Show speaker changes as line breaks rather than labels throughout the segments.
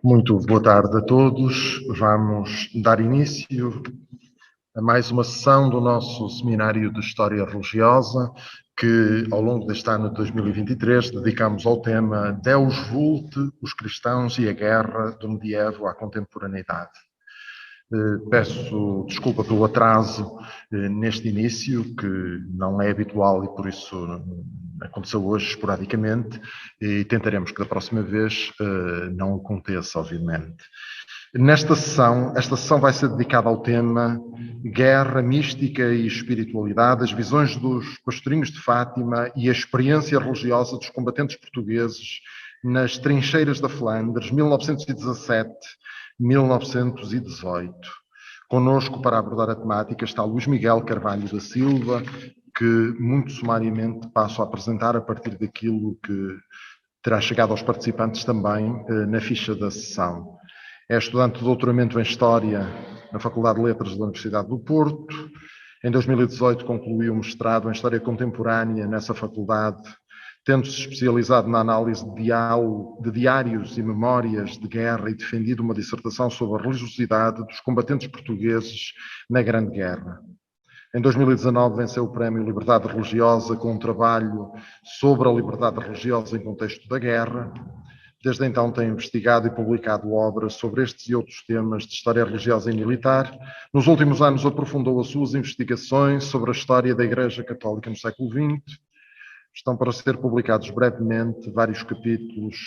Muito boa tarde a todos. Vamos dar início a mais uma sessão do nosso Seminário de História Religiosa, que ao longo deste ano de 2023 dedicamos ao tema Deus Vult, os cristãos e a guerra do medievo à contemporaneidade. Peço desculpa pelo atraso neste início, que não é habitual e por isso aconteceu hoje esporadicamente, e tentaremos que da próxima vez não aconteça, obviamente. Esta sessão vai ser dedicada ao tema Guerra, Mística e Espiritualidade, as visões dos pastorinhos de Fátima e a experiência religiosa dos combatentes portugueses nas trincheiras da Flandres, 1917-1918. Connosco para abordar a temática está Luís Miguel Carvalho da Silva, que muito sumariamente passo a apresentar a partir daquilo que terá chegado aos participantes também na ficha da sessão. É estudante de doutoramento em História na Faculdade de Letras da Universidade do Porto. Em 2018 concluiu um mestrado em História Contemporânea nessa faculdade, tendo-se especializado na análise de diários e memórias de guerra e defendido uma dissertação sobre a religiosidade dos combatentes portugueses na Grande Guerra. Em 2019 venceu o Prémio Liberdade Religiosa com um trabalho sobre a liberdade religiosa em contexto da guerra. Desde então tem investigado e publicado obras sobre estes e outros temas de história religiosa e militar. Nos últimos anos aprofundou as suas investigações sobre a história da Igreja Católica no século XX. Estão para ser publicados brevemente vários capítulos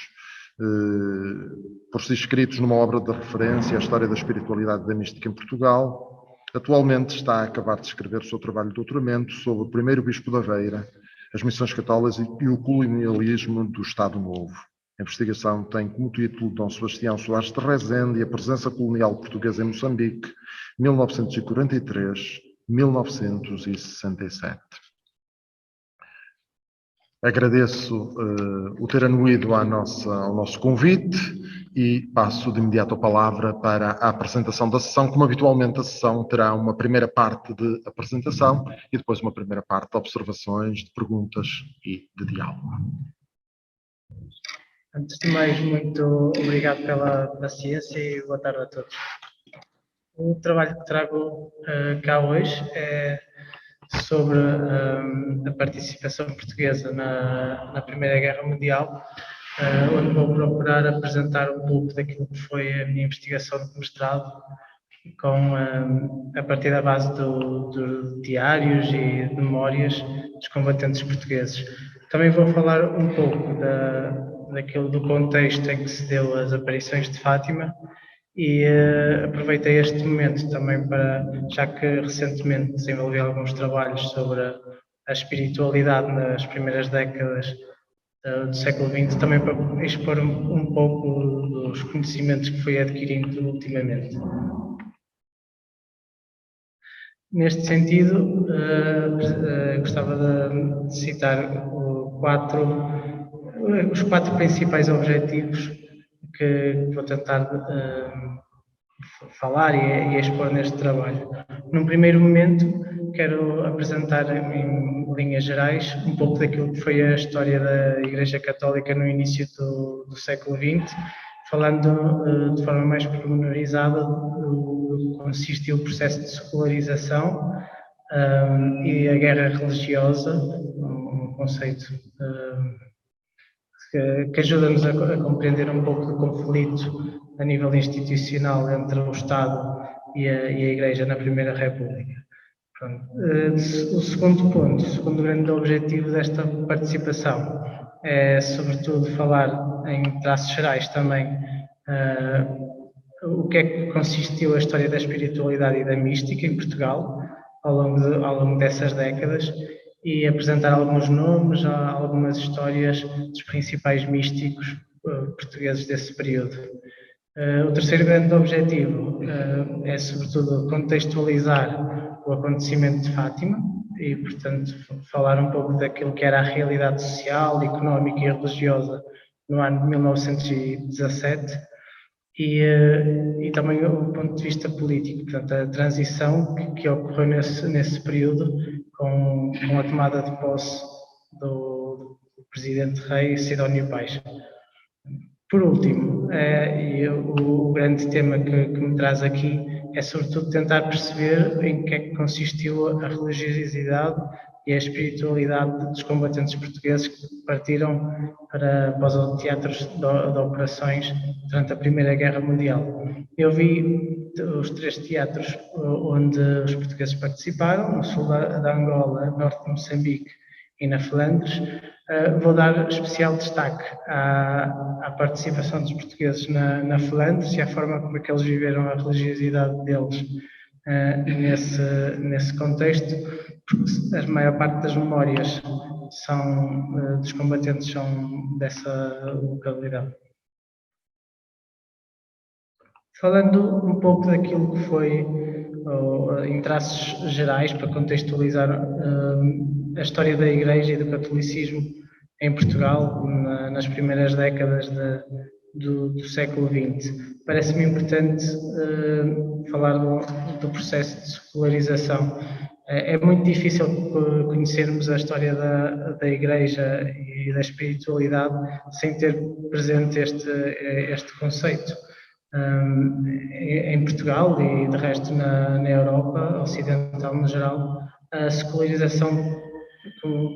por si escritos numa obra de referência, a História da Espiritualidade e da Mística em Portugal. Atualmente está a acabar de escrever o seu trabalho de doutoramento sobre o primeiro Bispo da Beira, as missões católicas e o colonialismo do Estado Novo. A investigação tem como título Dom Sebastião Soares de Rezende e a presença colonial portuguesa em Moçambique, 1943-1967. Agradeço o ter anuído ao nosso convite e passo de imediato a palavra para a apresentação da sessão. Como habitualmente a sessão terá uma primeira parte de apresentação e depois uma primeira parte de observações, de perguntas e de diálogo.
Antes de mais, muito obrigado pela paciência e boa tarde a todos. O trabalho que trago cá hoje é sobre a participação portuguesa na Primeira Guerra Mundial, onde vou procurar apresentar um pouco daquilo que foi a minha investigação de mestrado, a partir da base dos diários e de memórias dos combatentes portugueses. Também vou falar um pouco daquilo do contexto em que se deu as aparições de Fátima e aproveitei este momento também para, já que recentemente desenvolvi alguns trabalhos sobre a espiritualidade nas primeiras décadas do século XX, também para expor um pouco dos conhecimentos que fui adquirindo ultimamente. Neste sentido, gostava de citar os quatro principais objetivos que vou tentar falar e expor neste trabalho. Num primeiro momento, quero apresentar em linhas gerais um pouco daquilo que foi a história da Igreja Católica no início do século XX, falando de forma mais pormenorizada do que consistiu o processo de secularização e a guerra religiosa, um conceito que ajuda-nos a compreender um pouco do conflito a nível institucional entre o Estado e a Igreja na Primeira República. O segundo ponto, o segundo grande objetivo desta participação é, sobretudo, falar em traços gerais também o que é que consistiu a história da espiritualidade e da mística em Portugal ao longo dessas décadas e apresentar alguns nomes, algumas histórias dos principais místicos portugueses desse período. O terceiro grande objetivo é, sobretudo, contextualizar o acontecimento de Fátima e, portanto, falar um pouco daquilo que era a realidade social, económica e religiosa no ano de 1917 e também o ponto de vista político, portanto, a transição que ocorreu nesse período com a tomada de posse do presidente rei Sidónio Pais. Por último, e o grande tema que me traz aqui é sobretudo tentar perceber em que é que consistiu a religiosidade e a espiritualidade dos combatentes portugueses que partiram para os teatros de operações durante a Primeira Guerra Mundial. Eu vi os 3 teatros onde os portugueses participaram, no sul da Angola, norte de Moçambique e na Flandres. Vou dar especial destaque à participação dos portugueses na Flandres e à forma como é que eles viveram a religiosidade deles nesse contexto, porque a maior parte das memórias dos combatentes são dessa localidade. Falando um pouco daquilo que foi, em traços gerais, para contextualizar a história da Igreja e do catolicismo em Portugal nas primeiras décadas do século XX. Parece-me importante falar do processo de secularização. É muito difícil conhecermos a história da Igreja e da espiritualidade sem ter presente este conceito. Em Portugal e de resto na Europa ocidental no geral, a secularização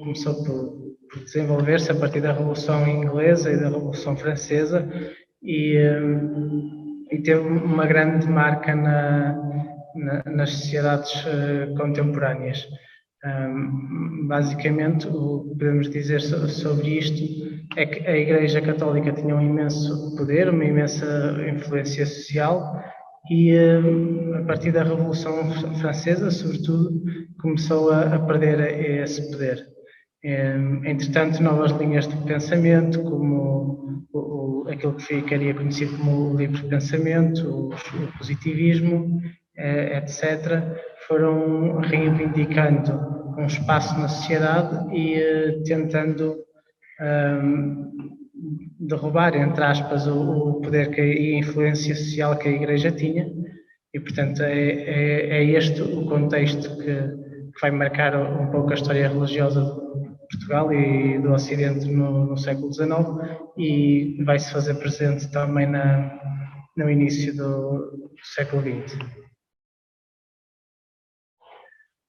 começou por desenvolver-se a partir da Revolução Inglesa e da Revolução Francesa e teve uma grande marca nas sociedades contemporâneas. Basicamente, o que podemos dizer sobre isto é que a Igreja Católica tinha um imenso poder, uma imensa influência social e a partir da Revolução Francesa, sobretudo, começou a perder esse poder. Entretanto, novas linhas de pensamento, como aquilo que ficaria conhecido como o livre pensamento, o positivismo, etc., foram reivindicando um espaço na sociedade e tentando derrubar, entre aspas, o poder e a influência social que a Igreja tinha. E, portanto, é este o contexto que vai marcar um pouco a história religiosa de Portugal e do Ocidente no século XIX e vai-se fazer presente também no início do século XX.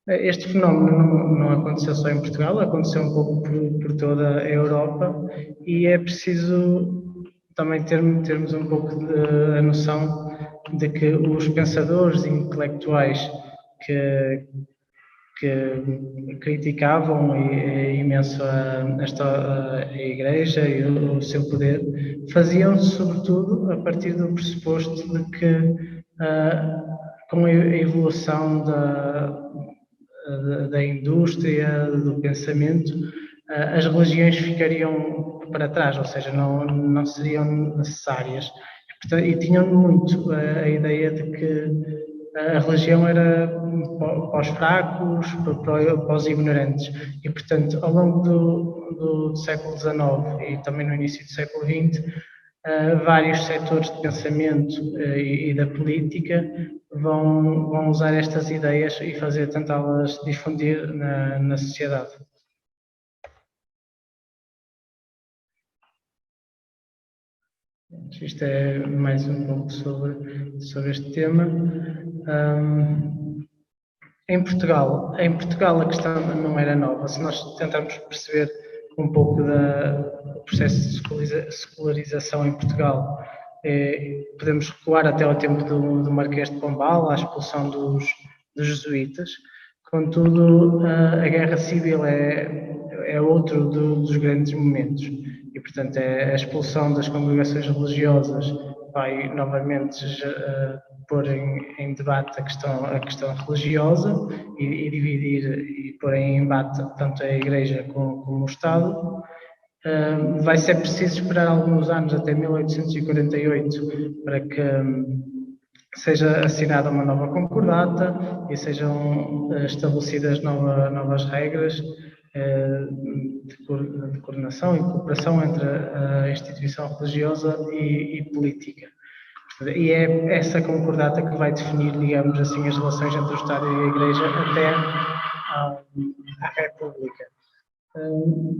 Este fenómeno não aconteceu só em Portugal, aconteceu um pouco por toda a Europa e é preciso também termos um pouco a noção de que os pensadores intelectuais que criticavam imenso a Igreja e o seu poder, faziam sobretudo a partir do pressuposto de que com a evolução da indústria, do pensamento, as religiões ficariam para trás, ou seja, não seriam necessárias. E tinham muito a ideia de que a religião era para os fracos, para os ignorantes. E, portanto, ao longo do século XIX e também no início do século XX, vários setores de pensamento e da política vão usar estas ideias e tentá-las difundir na sociedade. Isto é mais um pouco sobre este tema. Em Portugal a questão não era nova. Se nós tentarmos perceber um pouco do processo de secularização em Portugal, podemos recuar até ao tempo do Marquês de Pombal, à expulsão dos jesuítas. Contudo, a Guerra Civil é outro dos grandes momentos e, portanto, a expulsão das congregações religiosas vai novamente pôr em debate a questão religiosa e dividir e pôr em embate tanto a Igreja como o Estado. Vai ser preciso esperar alguns anos, até 1848, para que seja assinada uma nova concordata e sejam estabelecidas novas regras de coordenação e cooperação entre a instituição religiosa e política. E é essa concordata que vai definir, digamos assim, as relações entre o Estado e a Igreja até à República.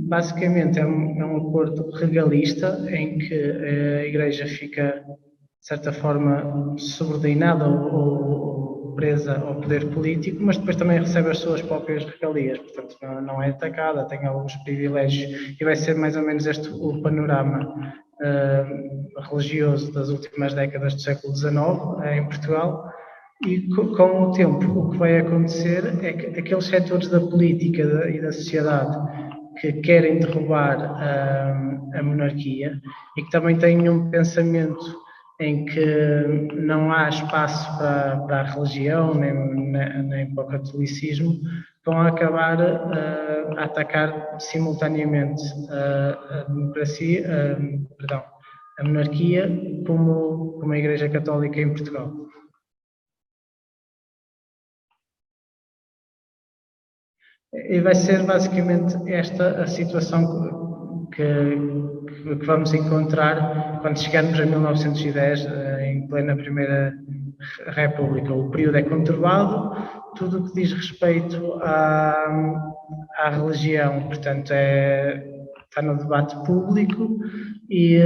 Basicamente é um acordo regalista em que a Igreja fica, de certa forma, subordinada ou presa ao poder político, mas depois também recebe as suas próprias regalias, portanto não é atacada, tem alguns privilégios e vai ser mais ou menos este o panorama religioso das últimas décadas do século XIX em Portugal. E com o tempo, o que vai acontecer é que aqueles setores da política e da sociedade que querem derrubar a monarquia e que também têm um pensamento em que não há espaço para a religião nem para o catolicismo, vão acabar a atacar simultaneamente a democracia, perdão, a monarquia como a Igreja Católica em Portugal. E vai ser basicamente esta a situação que vamos encontrar quando chegarmos a 1910, em plena Primeira República. O período é conturbado, tudo o que diz respeito à religião, portanto, está no debate público e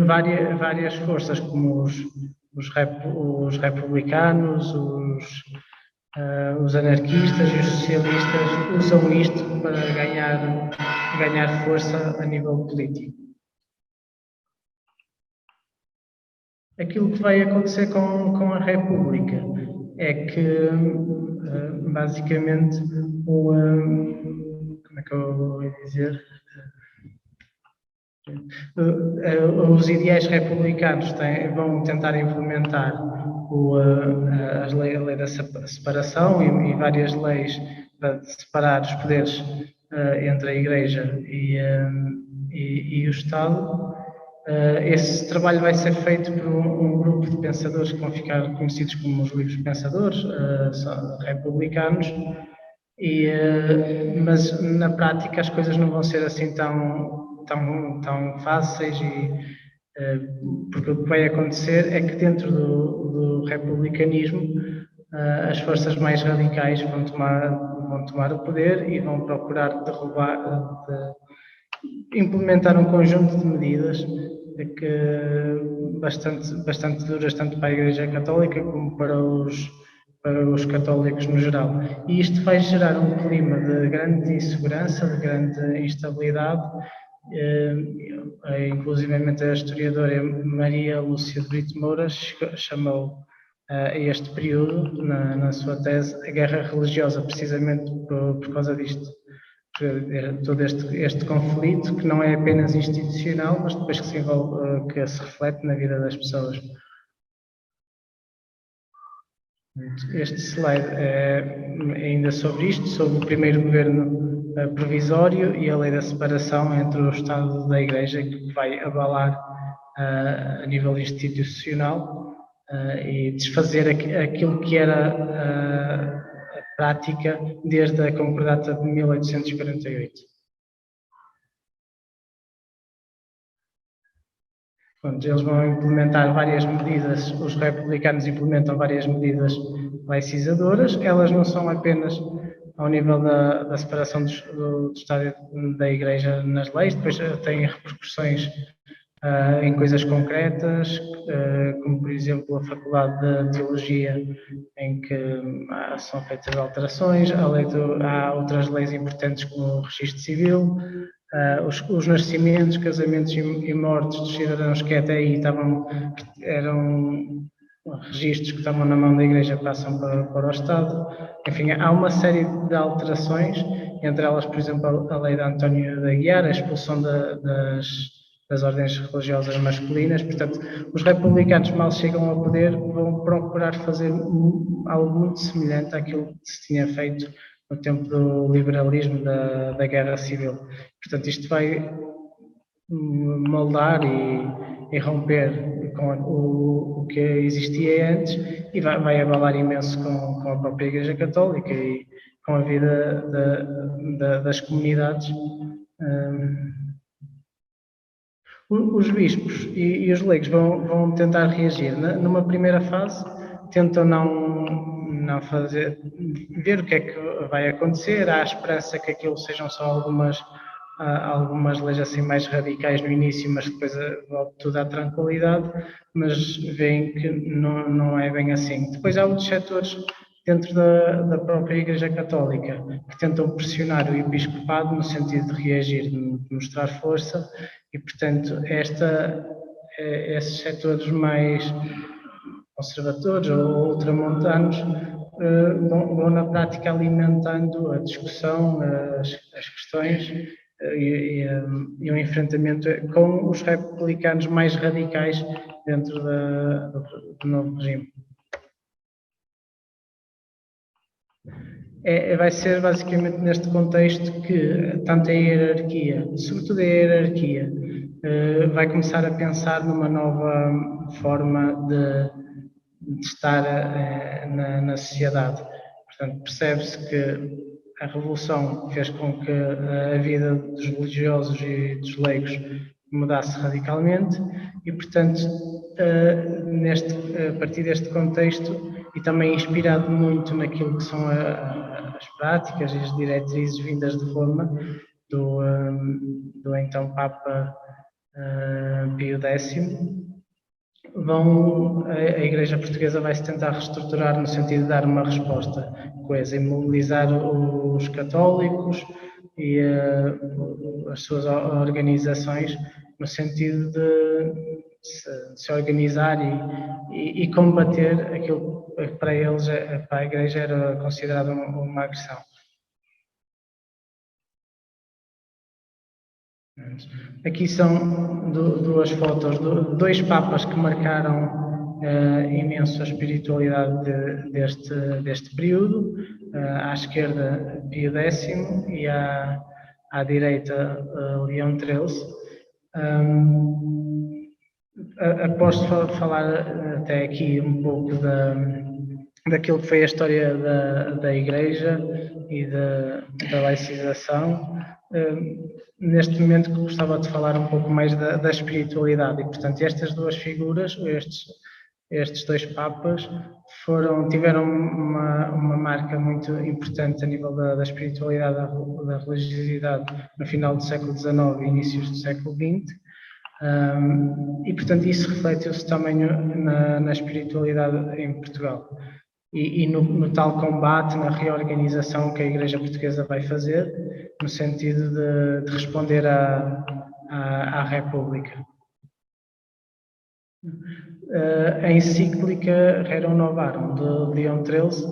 várias forças, como os republicanos, os anarquistas e os socialistas usam isto para ganhar força a nível político. Aquilo que vai acontecer com a República é que, basicamente, como é que eu vou dizer? Os ideais republicanos vão tentar implementar a lei da separação e várias leis para separar os poderes entre a Igreja e o Estado. Esse trabalho vai ser feito por um grupo de pensadores que vão ficar conhecidos como os livres pensadores republicanos, mas na prática as coisas não vão ser assim tão fáceis porque o que vai acontecer é que dentro do republicanismo as forças mais radicais vão tomar o poder e vão procurar implementar um conjunto de medidas bastante duras tanto para a Igreja Católica como para os católicos no geral. E isto vai gerar um clima de grande insegurança, de grande instabilidade. Inclusivamente a historiadora Maria Lúcia de Brito Moura chamou a este período, na sua tese, a guerra religiosa, precisamente por causa disto. Todo este conflito, que não é apenas institucional, mas depois que se reflete na vida das pessoas. Este slide é ainda sobre isto, sobre o primeiro governo provisório e a lei da separação entre o Estado e a Igreja, que vai abalar a nível institucional e desfazer aquilo que era a prática desde a Concordata de 1848. Eles vão implementar várias medidas, os republicanos implementam várias medidas laicizadoras, elas não são apenas ao nível da separação do Estado e da Igreja nas leis, depois têm repercussões em coisas concretas, como por exemplo a Faculdade de Teologia, em que são feitas alterações, há outras leis importantes como o Registro Civil, os nascimentos, casamentos e mortes dos cidadãos que até aí eram registros que estavam na mão da Igreja passam para o Estado. Enfim, há uma série de alterações, entre elas, por exemplo, a lei de António da Guiar, a expulsão das ordens religiosas masculinas. Portanto, os republicanos, mal chegam ao poder, vão procurar fazer algo muito semelhante àquilo que se tinha feito no tempo do liberalismo da Guerra Civil. Portanto, isto vai moldar e romper com o que existia antes e vai abalar imenso com a própria Igreja Católica e com a vida das comunidades. Os bispos e os leigos vão tentar reagir. Numa primeira fase, tentam não ver o que é que vai acontecer. Há a esperança que aquilo sejam só há algumas leis assim mais radicais no início, mas depois volta tudo à tranquilidade, mas veem que não é bem assim. Depois há outros setores dentro da própria Igreja Católica que tentam pressionar o episcopado no sentido de reagir, de mostrar força, e portanto esses setores mais conservadores ou ultramontanos vão na prática alimentando a discussão, as questões e o enfrentamento com os republicanos mais radicais dentro do novo regime. Vai ser basicamente neste contexto que tanto a hierarquia, sobretudo a hierarquia, vai começar a pensar numa nova forma de estar na sociedade. Portanto, percebe-se que a Revolução fez com que a vida dos religiosos e dos leigos mudasse radicalmente e, portanto, a partir deste contexto e também inspirado muito naquilo que são as práticas e as diretrizes vindas de Roma do então Papa Pio X, a Igreja Portuguesa vai se tentar reestruturar no sentido de dar uma resposta coesa e mobilizar os católicos e as suas organizações no sentido de se organizar e combater aquilo que para eles, para a Igreja, era considerado uma agressão. Aqui são duas fotos de dois papas que marcaram imenso a espiritualidade deste período. À esquerda, Pio X e à direita, Leão XIII. Após falar até aqui um pouco daquilo que foi a história da Igreja e da laicização, neste momento gostava de falar um pouco mais da espiritualidade. E, portanto, estas duas figuras, estes dois papas, tiveram uma marca muito importante a nível da espiritualidade, da religiosidade no final do século XIX e inícios do século XX. E, portanto, isso refletiu-se também na espiritualidade em Portugal. E no tal combate, na reorganização que a Igreja Portuguesa vai fazer, no sentido de responder à República. A encíclica Rerum Novarum, de Leão XIII,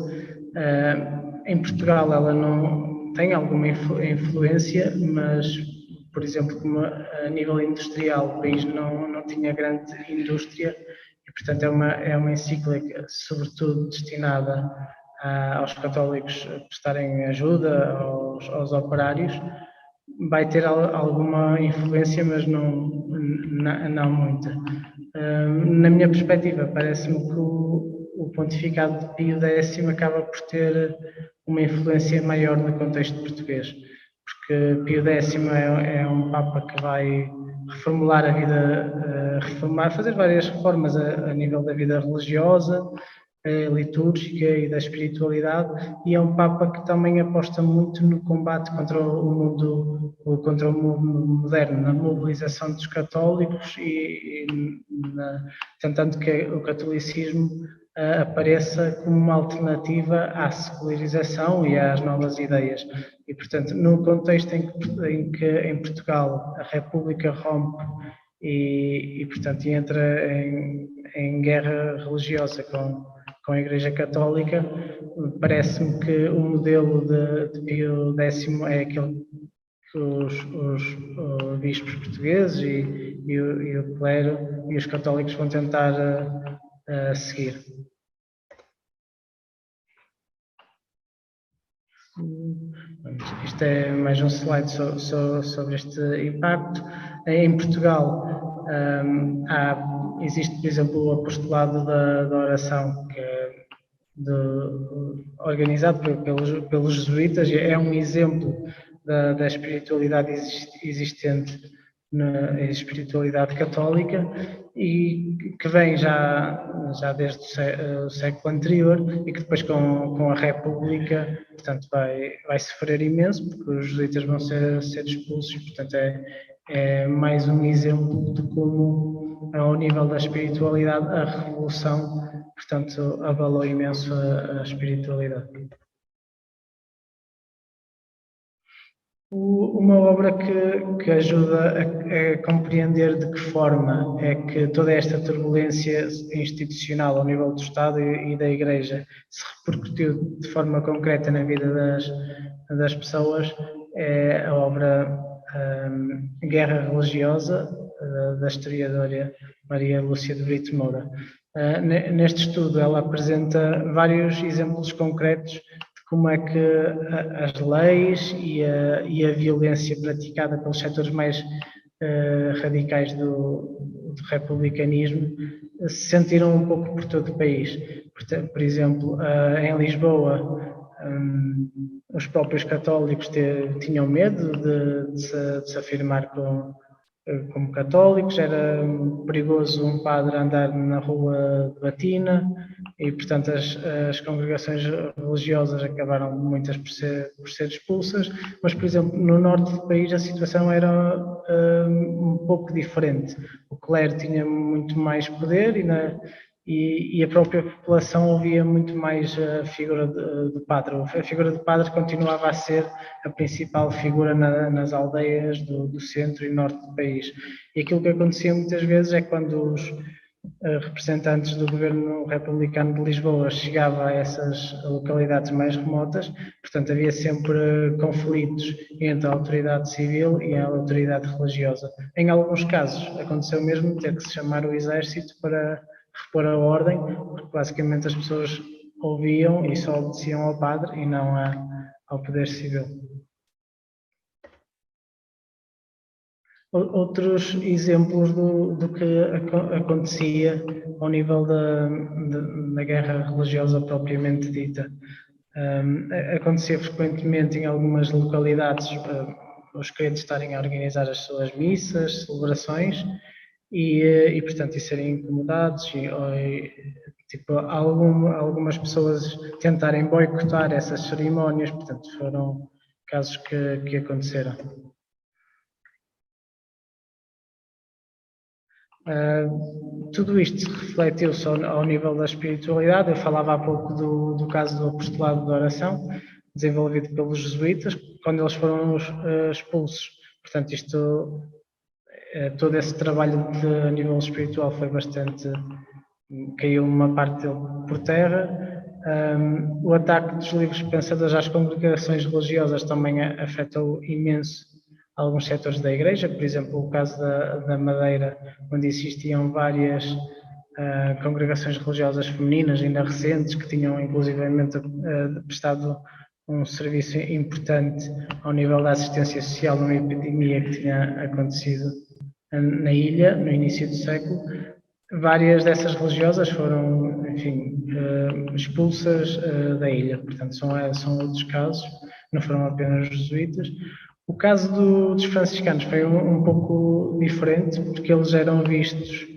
em Portugal ela não tem alguma influência, mas, por exemplo, como a nível industrial o país não tinha grande indústria, e, portanto, é uma encíclica, sobretudo, destinada aos católicos prestarem ajuda aos operários. Vai ter alguma influência, mas não muita. Na minha perspectiva, parece-me que o pontificado de Pio X acaba por ter uma influência maior no contexto português, porque Pio X é um Papa que vai reformular a vida, fazer várias reformas a nível da vida religiosa, litúrgica e da espiritualidade, e é um Papa que também aposta muito no combate contra o mundo moderno, na mobilização dos católicos e tentando que o catolicismo apareça como uma alternativa à secularização e às novas ideias. E, portanto, no contexto em que em Portugal a República rompe e portanto, entra em guerra religiosa com a Igreja Católica, parece-me que o modelo de Pio X é aquele que os bispos portugueses e o clero e os católicos vão tentar seguir. Isto é mais um slide sobre este impacto. Em Portugal existe, por exemplo, o apostolado da oração, que é organizado pelos jesuítas, é um exemplo da espiritualidade existente na espiritualidade católica e que vem já desde o século anterior e que depois com a República, portanto, vai sofrer imenso porque os jesuítas vão ser expulsos, portanto é mais um exemplo de como, ao nível da espiritualidade, a Revolução, portanto, abalou imenso a espiritualidade. Uma obra que ajuda a compreender de que forma é que toda esta turbulência institucional ao nível do Estado e da Igreja se repercutiu de forma concreta na vida das pessoas é a obra Guerra Religiosa, da historiadora Maria Lúcia de Brito Moura. Neste estudo ela apresenta vários exemplos concretos como é que as leis e a violência praticada pelos setores mais radicais do republicanismo se sentiram um pouco por todo o país. Por exemplo, em Lisboa, os próprios católicos tinham medo de se afirmar como católicos, era perigoso um padre andar na rua de batina e, portanto, as congregações religiosas acabaram muitas por ser expulsas, mas, por exemplo, no norte do país a situação era um pouco diferente. O clero tinha muito mais poder e a própria população ouvia muito mais a figura do padre. A figura do padre continuava a ser a principal figura nas aldeias do centro e norte do país. E aquilo que acontecia muitas vezes é quando os representantes do governo republicano de Lisboa chegavam a essas localidades mais remotas, portanto havia sempre conflitos entre a autoridade civil e a autoridade religiosa. Em alguns casos aconteceu mesmo ter que se chamar o exército para repor a ordem, porque basicamente as pessoas ouviam e só obedeciam ao padre e não ao poder civil. Outros exemplos do que acontecia ao nível da guerra religiosa propriamente dita. Acontecia frequentemente em algumas localidades os crentes estarem a organizar as suas missas, celebrações, e portanto, e serem incomodados tipo, algumas pessoas tentarem boicotar essas cerimónias, portanto, foram casos que aconteceram. Tudo isto refletiu-se ao nível da espiritualidade. Eu falava há pouco do caso do apostolado da oração, desenvolvido pelos jesuítas, quando eles foram expulsos. Portanto, todo esse trabalho a nível espiritual foi bastante... caiu uma parte dele por terra. O ataque dos livres pensadores às congregações religiosas também afetou imenso alguns setores da Igreja, por exemplo, o caso da Madeira, onde existiam várias congregações religiosas femininas, ainda recentes, que tinham inclusivamente prestado um serviço importante ao nível da assistência social numa epidemia que tinha acontecido na ilha, no início do século. Várias dessas religiosas foram, enfim, expulsas da ilha, portanto são outros casos, não foram apenas os jesuítas. O caso dos franciscanos foi um pouco diferente, porque eles eram vistos,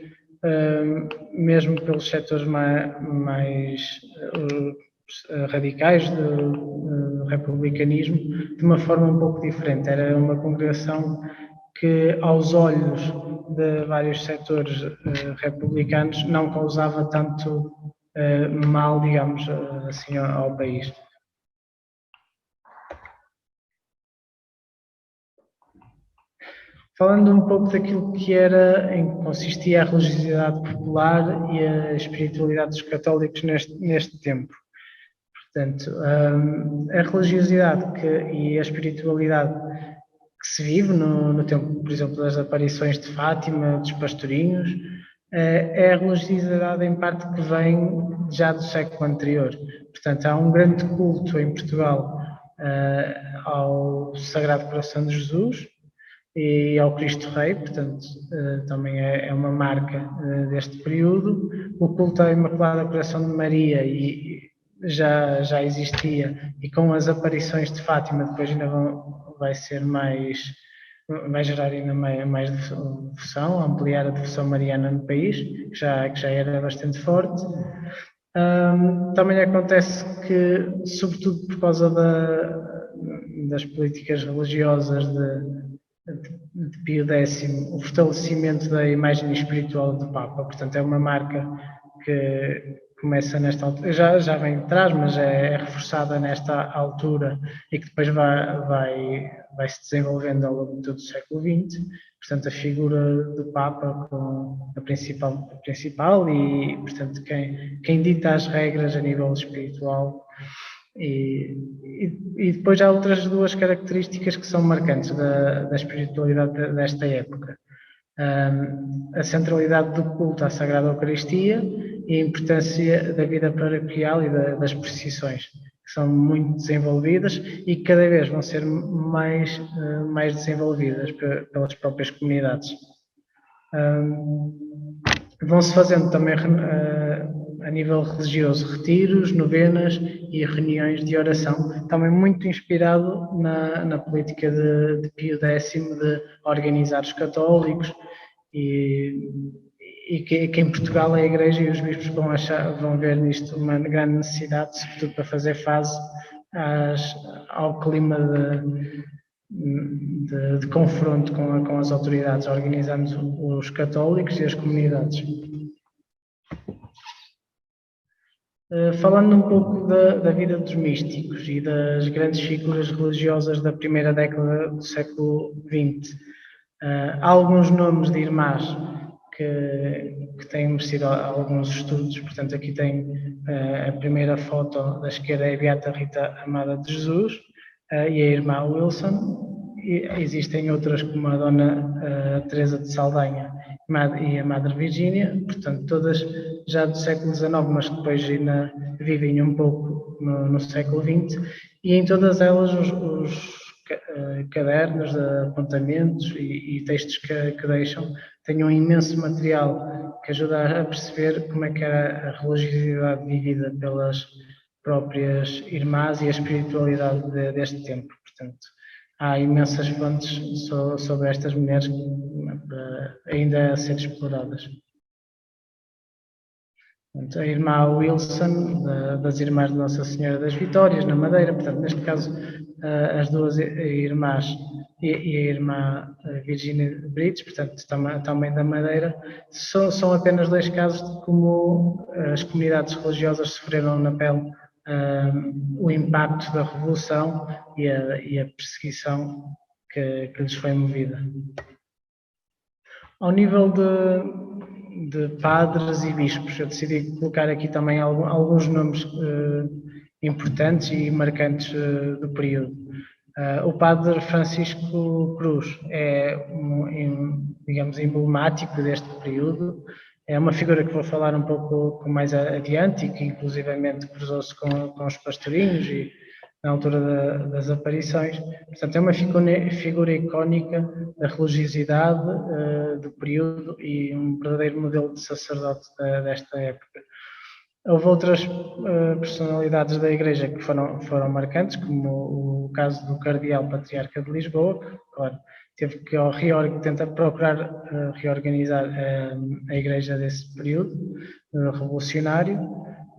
mesmo pelos setores mais radicais do republicanismo, de uma forma um pouco diferente. Era uma congregação que, aos olhos de vários setores republicanos, não causava tanto mal, digamos assim, ao país. Falando um pouco daquilo que em que consistia a religiosidade popular e a espiritualidade dos católicos neste tempo. Portanto, a religiosidade e a espiritualidade que se vive no tempo, por exemplo, das aparições de Fátima, dos pastorinhos, é a religiosidade em parte que vem já do século anterior. Portanto, há um grande culto em Portugal ao Sagrado Coração de Jesus e ao Cristo Rei, portanto, também é uma marca deste período. O culto à Imaculada Coração de Maria já existia, e com as aparições de Fátima depois ainda vai ser mais vai gerar ainda mais devoção, ampliar a devoção mariana no país, que já era bastante forte. Também acontece que, sobretudo por causa das políticas religiosas de Pio X, o fortalecimento da imagem espiritual do Papa, portanto é uma marca que começa nesta altura, já vem de trás, mas é reforçada nesta altura e que depois vai se desenvolvendo ao longo de todo o século XX. Portanto, a figura do Papa como a principal e, portanto, quem dita as regras a nível espiritual. E depois há outras duas características que são marcantes da espiritualidade desta época. A centralidade do culto à Sagrada Eucaristia e a importância da vida paroquial e das procissões, que são muito desenvolvidas e que cada vez vão ser mais desenvolvidas pelas próprias comunidades. Vão-se fazendo também a nível religioso retiros, novenas e reuniões de oração, também muito inspirado na política de Pio X de organizar os católicos e que em Portugal a Igreja e os bispos vão ver nisto uma grande necessidade, sobretudo para fazer face ao clima de confronto com as autoridades, organizando os católicos e as comunidades. Falando um pouco da vida dos místicos e das grandes figuras religiosas da primeira década do século XX, há alguns nomes de irmãs que têm merecido alguns estudos. Portanto, aqui tem a primeira foto da esquerda, é a Beata Rita Amada de Jesus e a irmã Wilson. E existem outras como a Dona Teresa de Saldanha e a Madre Virgínia, portanto todas já do século XIX, mas que depois ainda vivem um pouco no século XX, e em todas elas os cadernos de apontamentos e textos que deixam têm um imenso material que ajuda a perceber como é que era a religiosidade vivida pelas próprias irmãs e a espiritualidade deste tempo. Portanto, há imensas fontes sobre estas mulheres ainda a ser exploradas. Portanto, a irmã Wilson, das Irmãs de Nossa Senhora das Vitórias, na Madeira, portanto, neste caso, as duas irmãs e a irmã Virginia Brites, portanto, também da Madeira, são apenas dois casos de como as comunidades religiosas sofreram na pele o impacto da Revolução e a perseguição que lhes foi movida. Ao nível de padres e bispos, eu decidi colocar aqui também alguns nomes importantes e marcantes do período. O padre Francisco Cruz é, digamos, emblemático deste período. É uma figura que vou falar um pouco mais adiante e que inclusivamente cruzou-se com os pastorinhos e na altura das aparições. Portanto, é uma figura icónica da religiosidade do período e um verdadeiro modelo de sacerdote desta época. Houve outras personalidades da Igreja que foram marcantes, como o caso do Cardeal Patriarca de Lisboa, que, claro, teve que tentar procurar reorganizar a Igreja desse período revolucionário.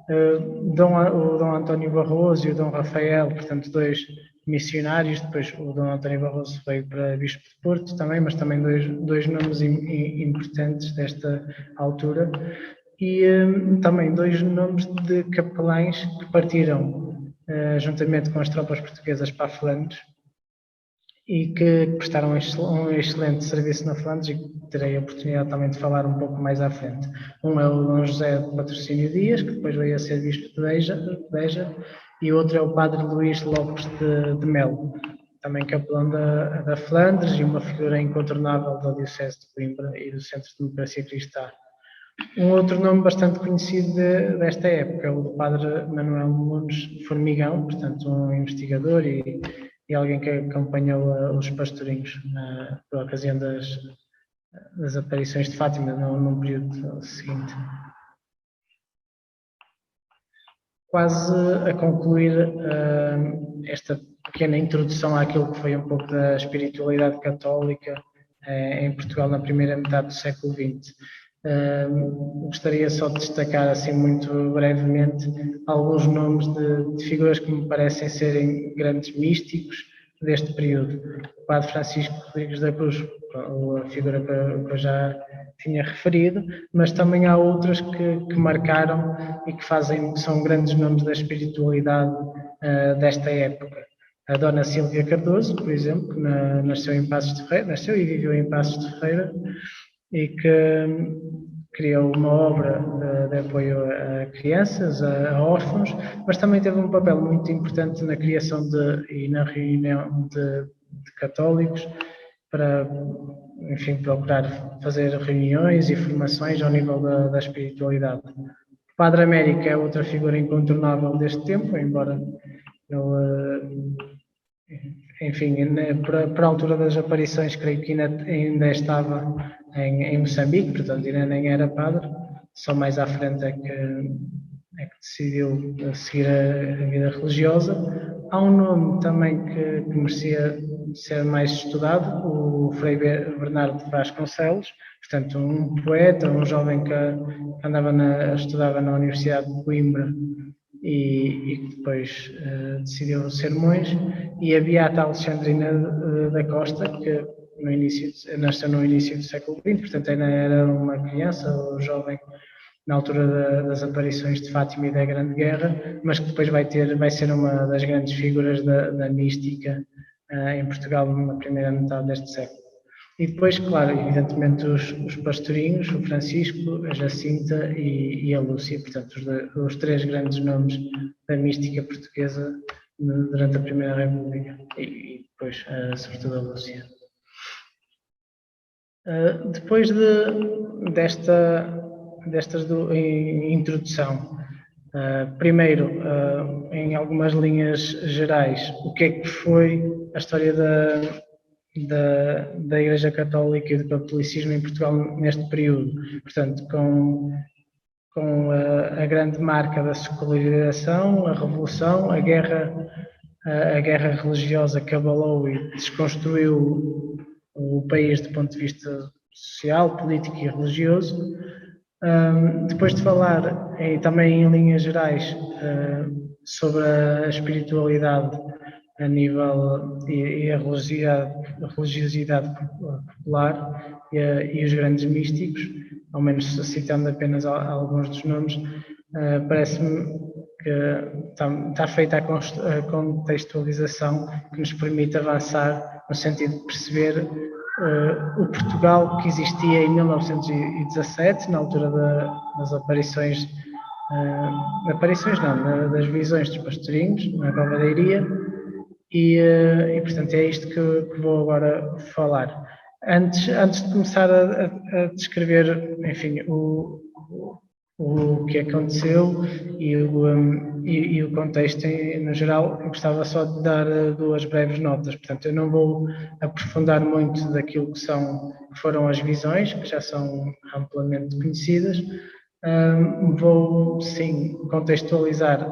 O Dom António Barroso e o Dom Rafael, portanto, dois missionários. Depois o Dom António Barroso veio para Bispo de Porto também, mas também dois nomes importantes desta altura. E também dois nomes de capelães que partiram juntamente com as tropas portuguesas para a Flandres e que prestaram um excelente serviço na Flandres e que terei a oportunidade também de falar um pouco mais à frente. Um é o Dom José de Patrocínio Dias, que depois veio a ser bispo de Beja, e o outro é o Padre Luís Lopes de Melo, também capelão da Flandres e uma figura incontornável da Diocese de Coimbra e do Centro de Democracia Cristã. Um outro nome bastante conhecido desta época é o do Padre Manuel Nunes Formigão, portanto um investigador e alguém que acompanhou os pastorinhos por ocasião das aparições de Fátima num período seguinte. Quase a concluir esta pequena introdução àquilo que foi um pouco da espiritualidade católica em Portugal na primeira metade do século XX. Gostaria só de destacar assim muito brevemente alguns nomes de figuras que me parecem serem grandes místicos deste período. O Padre Francisco Rodrigues da Cruz, a figura que eu já tinha referido, mas também há outras que marcaram e que são grandes nomes da espiritualidade desta época. A Dona Sílvia Cardoso, por exemplo, que nasceu em Passos de Ferreira, nasceu e viveu em Passos de Ferreira, e que criou uma obra de apoio a crianças, a órfãos, mas também teve um papel muito importante na criação e na reunião de católicos para, enfim, procurar fazer reuniões e formações ao nível da espiritualidade. O Padre Américo é outra figura incontornável deste tempo, embora enfim, por altura das aparições, creio que ainda estava em Moçambique, portanto ainda nem era padre, só mais à frente é que decidiu seguir a vida religiosa. Há um nome também que merecia ser mais estudado, o Frei Bernardo de Vasconcelos, portanto um poeta, um jovem que estudava na Universidade de Coimbra e que depois decidiu sermões, e a Beata Alexandrina da Costa, que nasceu no início do século XX, portanto ainda era uma criança ou jovem na altura das aparições de Fátima e da Grande Guerra, mas que depois vai ser uma das grandes figuras da mística em Portugal na primeira metade deste século. E depois, claro, evidentemente os pastorinhos, o Francisco, a Jacinta e a Lúcia, portanto os três grandes nomes da mística portuguesa durante a Primeira República e depois, sobretudo, a Lúcia. Depois desta introdução, primeiro, em algumas linhas gerais, o que é que foi a história da Igreja Católica e do catolicismo em Portugal neste período, portanto, com a grande marca da secularização, a Revolução, a guerra religiosa que abalou e desconstruiu o país do ponto de vista social, político e religioso. Depois de falar também em linhas gerais sobre a espiritualidade a nível e a religiosidade popular e os grandes místicos, ao menos citando apenas alguns dos nomes, parece-me que está feita a contextualização que nos permite avançar no sentido de perceber o Portugal que existia em 1917, na altura das aparições, das visões dos pastorinhos, na Cova da Iria, e portanto é isto que vou agora falar. Antes de começar a descrever, enfim, o que aconteceu e o contexto no geral, eu gostava só de dar duas breves notas. Portanto, eu não vou aprofundar muito daquilo que foram as visões, que já são amplamente conhecidas. Vou, sim, contextualizar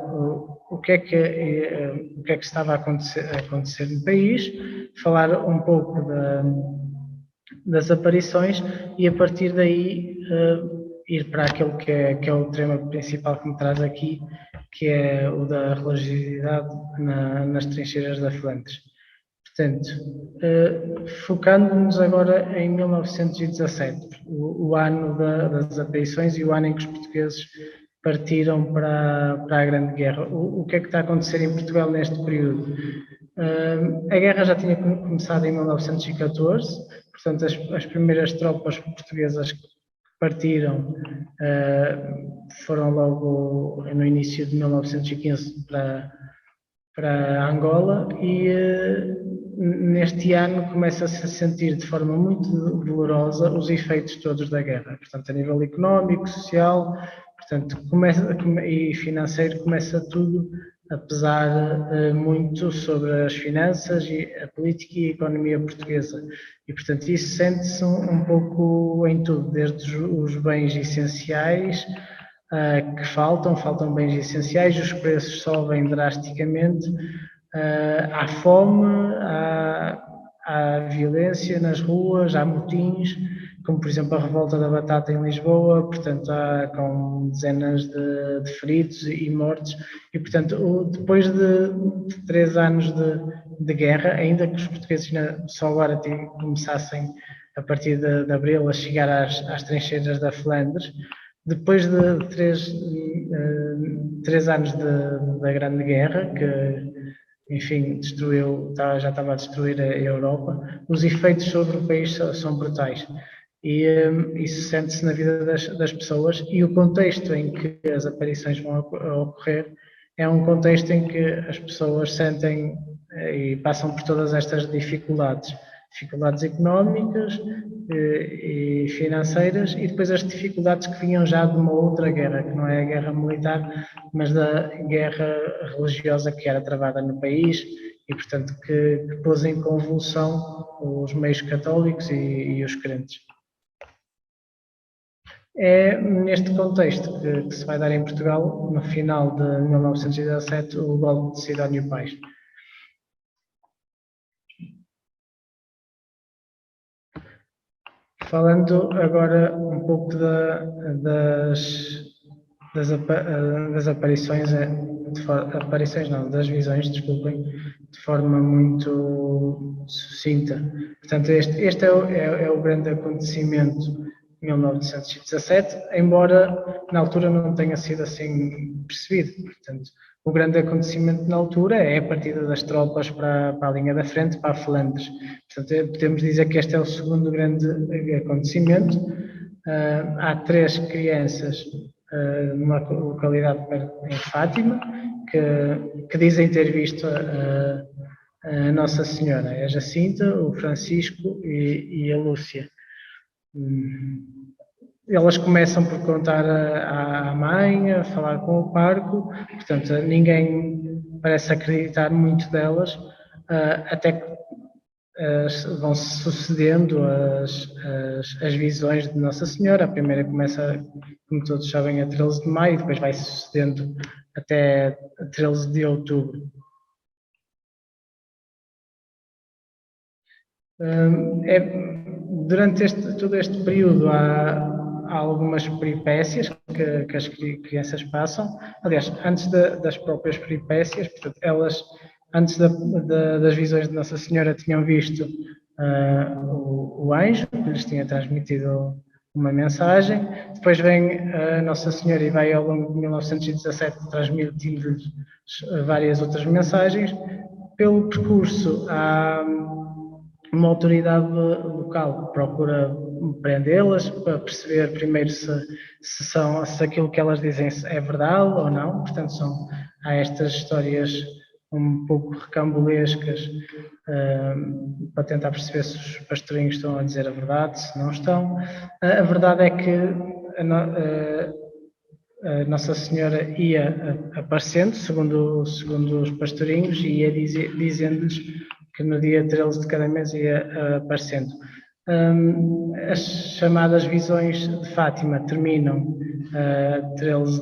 o que é que estava a acontecer no país, falar um pouco das aparições e, a partir daí, ir para aquele que é o tema principal que me traz aqui, que é o da religiosidade nas trincheiras da Flandres. Portanto, focando-nos agora em 1917, o ano das aparições e o ano em que os portugueses partiram para a Grande Guerra. O que é que está a acontecer em Portugal neste período? A guerra já tinha começado em 1914, portanto as primeiras tropas portuguesas que partiram foram logo no início de 1915 para Angola e neste ano começa-se a sentir de forma muito dolorosa os efeitos todos da guerra, portanto a nível económico, social, portanto, e financeiro, começa tudo a pesar muito sobre as finanças, e a política e a economia portuguesa. E, portanto, isso sente-se um pouco em tudo, desde os bens essenciais que faltam bens essenciais, os preços sobem drasticamente, há fome, há violência nas ruas, há motins, como por exemplo a revolta da batata em Lisboa, portanto há com dezenas de feridos e mortos, e portanto depois de 3 anos de guerra, ainda que os portugueses só agora começassem a partir de abril a chegar às trincheiras da Flandres, depois de 3 anos da Grande Guerra, que enfim, já estava a destruir a Europa, os efeitos sobre o país são brutais. E isso sente-se na vida das pessoas, e o contexto em que as aparições vão ocorrer é um contexto em que as pessoas sentem e passam por todas estas dificuldades económicas e financeiras, e depois as dificuldades que vinham já de uma outra guerra, que não é a guerra militar, mas da guerra religiosa que era travada no país e, portanto, que pôs em convulsão os meios católicos e os crentes. É neste contexto que se vai dar em Portugal, no final de 1917, o golpe de Sidónio Pais. Falando agora um pouco das aparições, das visões, desculpem, de forma muito sucinta. Portanto, este é o grande acontecimento de 1917, embora na altura não tenha sido assim percebido. Portanto, o grande acontecimento na altura é a partida das tropas para a linha da frente, para a Flandres. Portanto, podemos dizer que este é o segundo grande acontecimento. Há 3 crianças numa localidade em Fátima que dizem ter visto a Nossa Senhora, a Jacinta, o Francisco e a Lúcia. Elas começam por contar à mãe, a falar com o parco, portanto, ninguém parece acreditar muito delas, até que vão se sucedendo as visões de Nossa Senhora. A primeira começa, como todos sabem, a 13 de maio, depois vai sucedendo até 13 de outubro. Durante todo este período há algumas peripécias que as crianças passam. Aliás, antes das próprias peripécias, portanto, elas, antes das visões de Nossa Senhora, tinham visto o anjo, que lhes tinha transmitido uma mensagem. Depois vem a Nossa Senhora e vai, ao longo de 1917, transmitindo-lhes várias outras mensagens. Pelo percurso, há uma autoridade local que procura prendê-las para perceber primeiro se aquilo que elas dizem é verdade ou não. Portanto, há estas histórias um pouco recambolescas para tentar perceber se os pastorinhos estão a dizer a verdade, se não estão. A verdade é que a Nossa Senhora ia aparecendo, segundo os pastorinhos, e ia dizendo-lhes que no dia 13 de cada mês ia aparecendo. As chamadas visões de Fátima terminam 13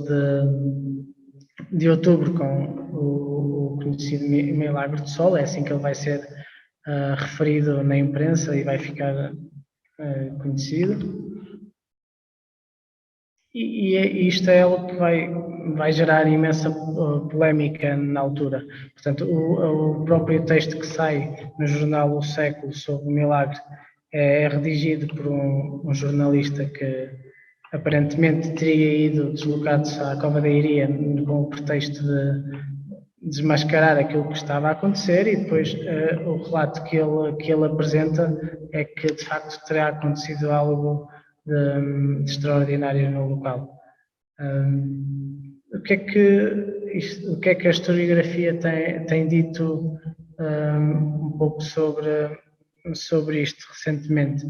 de outubro com o conhecido Milagre do Sol, é assim que ele vai ser referido na imprensa e vai ficar conhecido. E isto é algo que vai gerar imensa polémica na altura. Portanto, o próprio texto que sai no jornal O Século sobre o milagre é redigido por um jornalista que aparentemente teria ido deslocado-se à Cova da Iria com o pretexto de desmascarar aquilo que estava a acontecer, e depois o relato que ele apresenta é que de facto terá acontecido algo de extraordinário no local. O que é que a historiografia tem dito um pouco sobre isto recentemente?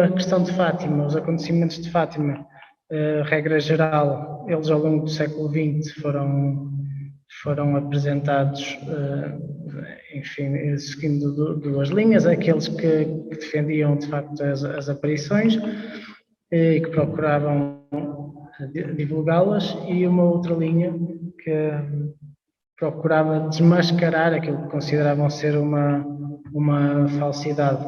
A questão de Fátima, os acontecimentos de Fátima, regra geral, eles ao longo do século XX foram apresentados, enfim, seguindo duas linhas: aqueles que defendiam de facto as aparições e que procuravam divulgá-las, e uma outra linha que procurava desmascarar aquilo que consideravam ser uma falsidade.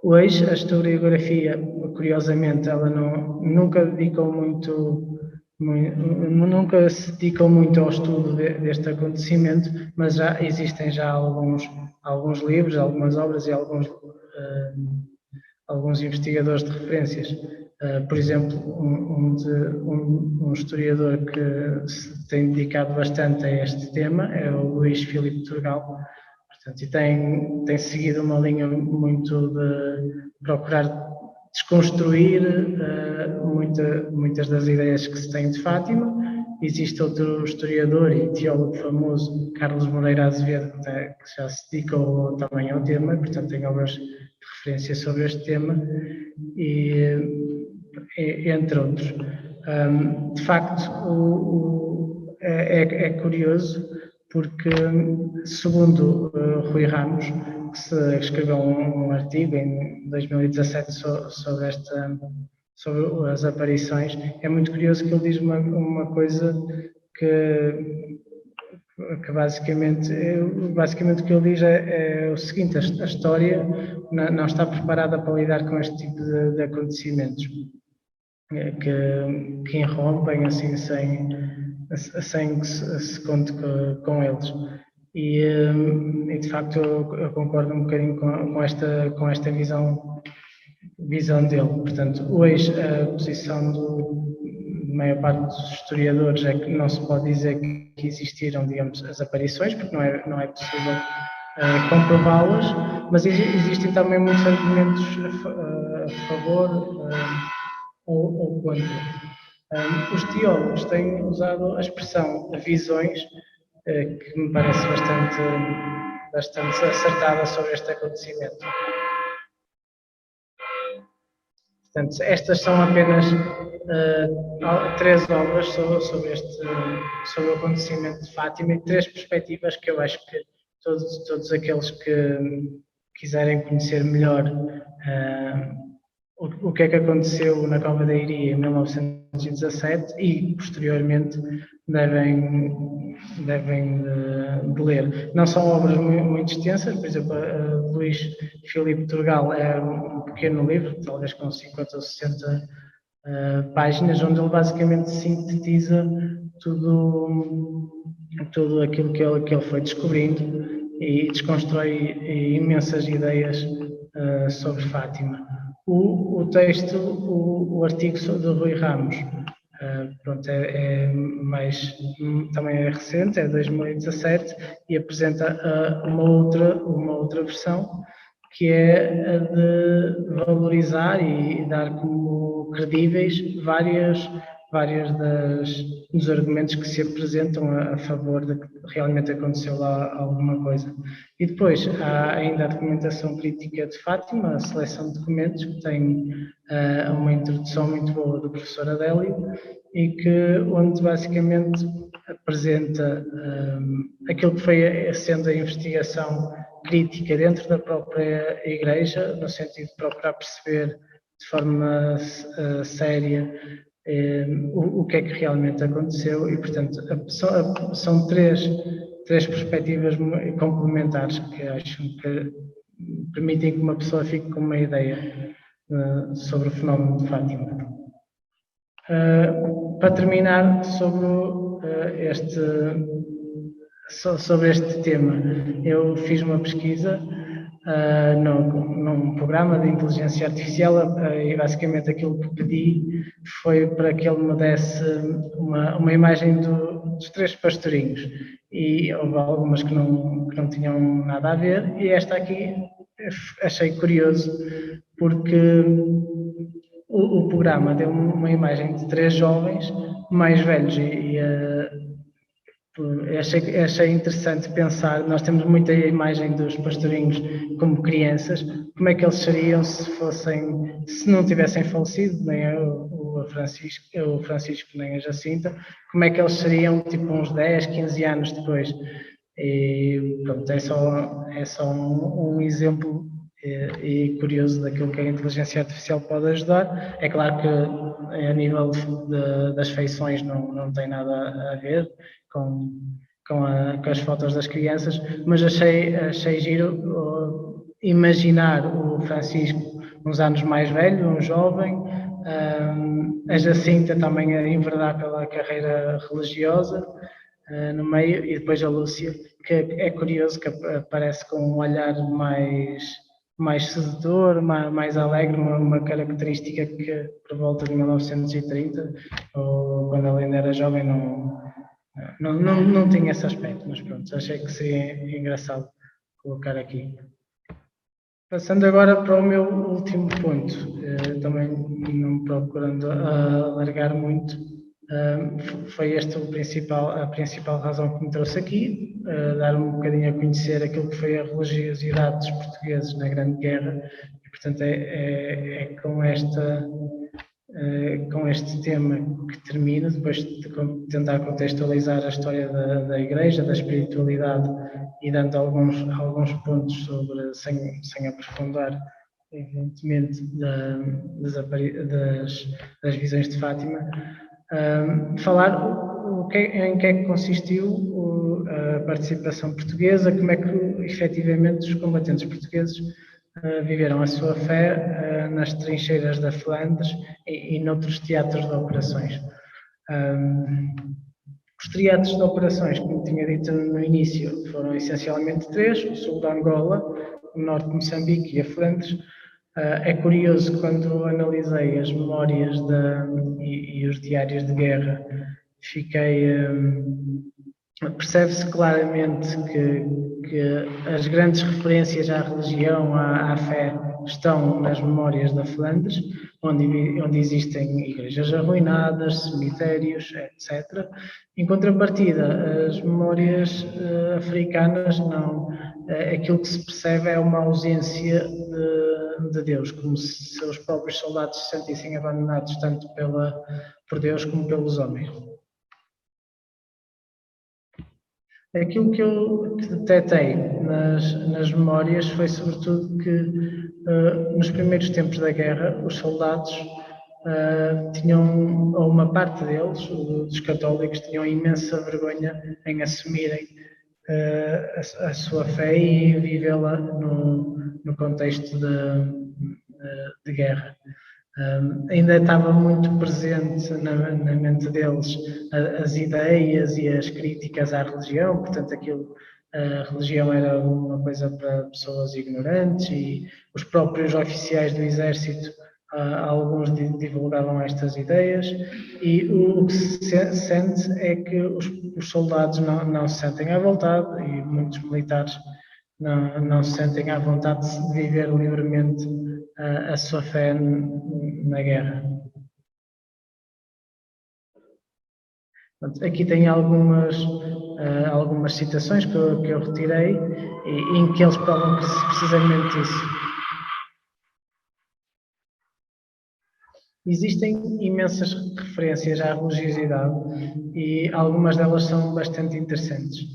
Hoje, a historiografia, curiosamente, ela nunca se dedicou muito ao estudo deste acontecimento, mas já existem alguns livros, algumas obras e alguns investigadores de referências. Por exemplo, um historiador que se tem dedicado bastante a este tema é o Luís Filipe Turgal. Portanto, e tem seguido uma linha muito de procurar desconstruir muitas das ideias que se tem de Fátima. Existe outro historiador e teólogo famoso, Carlos Moreira Azevedo, que já se dedicou também ao tema, portanto tem obras de referência sobre este tema, entre outros. De facto, é curioso, porque, segundo Rui Ramos, que escreveu um artigo em 2017 sobre as aparições, é muito curioso que ele diz uma coisa que basicamente o que ele diz é o seguinte: a história não está preparada para lidar com este tipo de acontecimentos que irrompem assim sem que se conte com eles. E de facto eu concordo um bocadinho com esta visão dele. Portanto, hoje a posição da maior parte dos historiadores é que não se pode dizer que existiram, digamos, as aparições, porque não é possível comprová-las, mas existem também muitos argumentos a favor ou contra. Os teólogos têm usado a expressão visões, que me parece bastante acertada sobre este acontecimento. Portanto, estas são apenas 3 obras sobre o acontecimento de Fátima e 3 perspectivas que eu acho que todos aqueles que quiserem conhecer melhor o que é que aconteceu na Cova da Iria em 1917 e posteriormente devem de ler. Não são obras muito extensas, por exemplo, Luís Filipe Turgal é um pequeno livro, talvez com 50 ou 60 páginas, onde ele basicamente sintetiza tudo aquilo que ele foi descobrindo e desconstrói imensas ideias sobre Fátima. O texto, o artigo do Rui Ramos, pronto, também é recente, é de 2017 e apresenta uma outra versão, que é a de valorizar e dar como credíveis várias dos argumentos que se apresentam a favor de que realmente aconteceu lá alguma coisa. E depois há ainda a documentação crítica de Fátima, a seleção de documentos, que tem uma introdução muito boa do professor Adélio, e onde basicamente apresenta aquilo que foi sendo a investigação crítica dentro da própria Igreja, no sentido de procurar perceber de forma séria o que é que realmente aconteceu, e portanto são três perspectivas complementares que acho que permitem que uma pessoa fique com uma ideia sobre o fenómeno de Fátima. Para terminar sobre este tema, eu fiz uma pesquisa num programa de inteligência artificial e basicamente aquilo que pedi foi para que ele me desse uma imagem dos 3 pastorinhos, e houve algumas que não tinham nada a ver, e esta aqui achei curioso porque o programa deu uma imagem de 3 jovens mais velhos e achei interessante pensar. Nós temos muita imagem dos pastorinhos como crianças, como é que eles seriam se não tivessem falecido, nem o Francisco nem a Jacinta, como é que eles seriam tipo uns 10, 15 anos depois. E pronto, é só um exemplo e curioso daquilo que a inteligência artificial pode ajudar. É claro que a nível das feições não tem nada a ver, com as fotos das crianças, mas achei giro imaginar o Francisco uns anos mais velho, um jovem, a Jacinta também a enverdar pela carreira religiosa no meio, e depois a Lúcia, que é curioso, que aparece com um olhar mais sedutor, mais alegre, uma característica que por volta de 1930, ou quando ela ainda era jovem, não tinha esse aspecto, mas pronto, achei que seria engraçado colocar aqui. Passando agora para o meu último ponto, também não procurando alargar muito, foi esta a principal razão que me trouxe aqui, dar um bocadinho a conhecer aquilo que foi a religiosidade dos portugueses na Grande Guerra, e portanto é com este tema que termino, depois de tentar contextualizar a história da Igreja, da espiritualidade, e dando alguns pontos sobre, sem aprofundar, evidentemente, das visões de Fátima, falar em que é que consistiu a participação portuguesa, como é que efetivamente os combatentes portugueses viveram a sua fé nas trincheiras da Flandres e noutros teatros de operações. Os teatros de operações, como tinha dito no início, foram essencialmente três: o sul da Angola, o norte de Moçambique e a Flandres. É curioso, quando analisei as memórias e os diários de guerra, percebe-se claramente que as grandes referências à religião, à fé, estão nas memórias da Flandres, onde existem igrejas arruinadas, cemitérios, etc. Em contrapartida, as memórias africanas não. Aquilo que se percebe é uma ausência de Deus, como se os próprios soldados se sentissem abandonados tanto por Deus como pelos homens. Aquilo que eu detetei nas memórias foi sobretudo que nos primeiros tempos da guerra os soldados tinham, ou uma parte deles, dos católicos, tinham imensa vergonha em assumirem a sua fé e vivê-la no contexto de guerra. Ainda estava muito presente na mente deles as ideias e as críticas à religião, portanto a religião era uma coisa para pessoas ignorantes, e os próprios oficiais do exército, alguns divulgavam estas ideias, e o que se sente é que os soldados não se sentem à vontade, e muitos militares não se sentem à vontade de viver livremente a sua fé na guerra. Aqui tem algumas citações que eu retirei, em que eles provam precisamente isso. Existem imensas referências à religiosidade e algumas delas são bastante interessantes.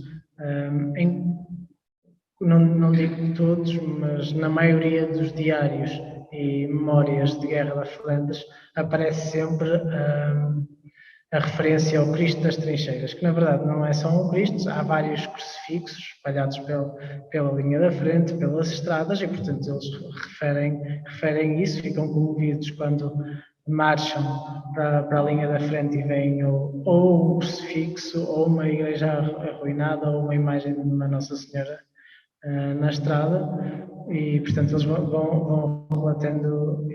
Não digo todos, mas na maioria dos diários e memórias de guerra da Flandres aparece sempre a referência ao Cristo das trincheiras, que na verdade não é só um Cristo, há vários crucifixos espalhados pela linha da frente, pelas estradas, e portanto eles referem isso, ficam comovidos quando marcham para a linha da frente e veem ou um crucifixo, ou uma igreja arruinada, ou uma imagem de uma Nossa Senhora na estrada, e portanto eles vão relatando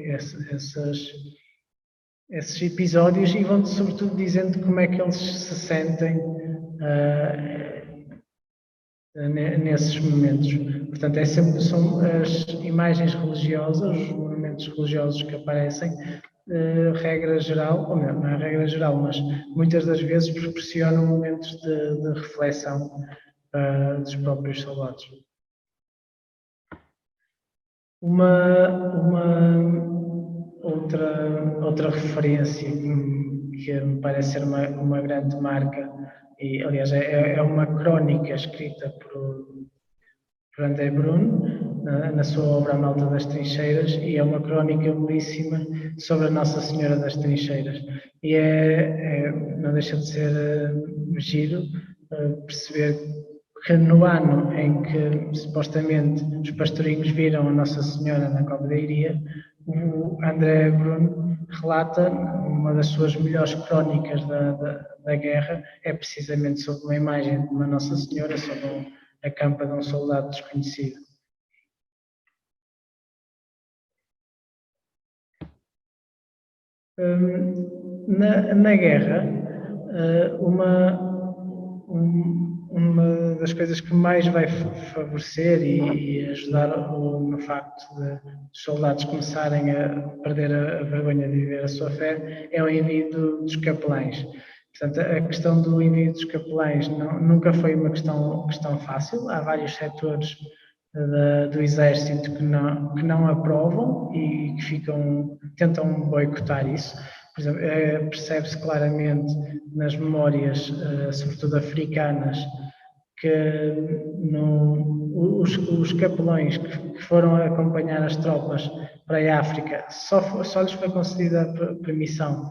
esses episódios e vão sobretudo dizendo como é que eles se sentem nesses momentos. Portanto, são as imagens religiosas, os monumentos religiosos que aparecem, regra geral, ou não é regra geral, mas muitas das vezes proporcionam momentos de reflexão dos próprios soldados. Outra referência que me parece ser uma grande marca, e aliás é uma crónica escrita por André Brun na sua obra A Malta das Trincheiras, e é uma crónica belíssima sobre a Nossa Senhora das Trincheiras, e não deixa de ser giro perceber que no ano em que supostamente os pastorinhos viram a Nossa Senhora na Cova da Iria, o André Bruno relata uma das suas melhores crónicas da guerra, é precisamente sobre uma imagem de uma Nossa Senhora sobre a campa de um soldado desconhecido. Na guerra, uma das coisas que mais vai favorecer e ajudar no facto de os soldados começarem a perder a vergonha de viver a sua fé é o envio dos capelães. Portanto, a questão do envio dos capelães nunca foi uma questão fácil. Há vários setores do exército que não aprovam e que tentam boicotar isso. Por exemplo, percebe-se claramente nas memórias, sobretudo africanas, que os capelões que foram acompanhar as tropas para a África só lhes foi concedida a permissão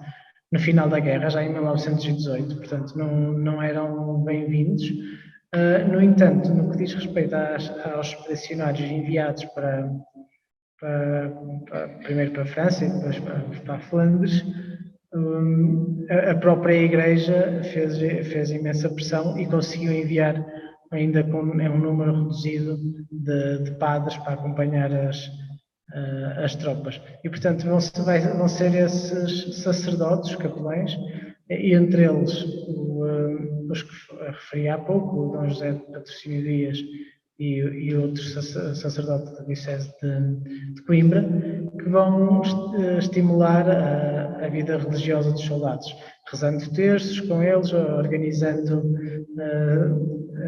no final da guerra, já em 1918, portanto não eram bem-vindos. No entanto, no que diz respeito aos expedicionários enviados primeiro para a França e depois para a Flandres, a própria Igreja fez imensa pressão e conseguiu enviar ainda com um número reduzido de padres para acompanhar as tropas. E, portanto, vão ser esses sacerdotes, os capelães, e entre eles os que referi há pouco, o Dom José de Patrocínio Dias e outro sacerdote da Diocese de Coimbra, que vão estimular a vida religiosa dos soldados, rezando terços com eles, organizando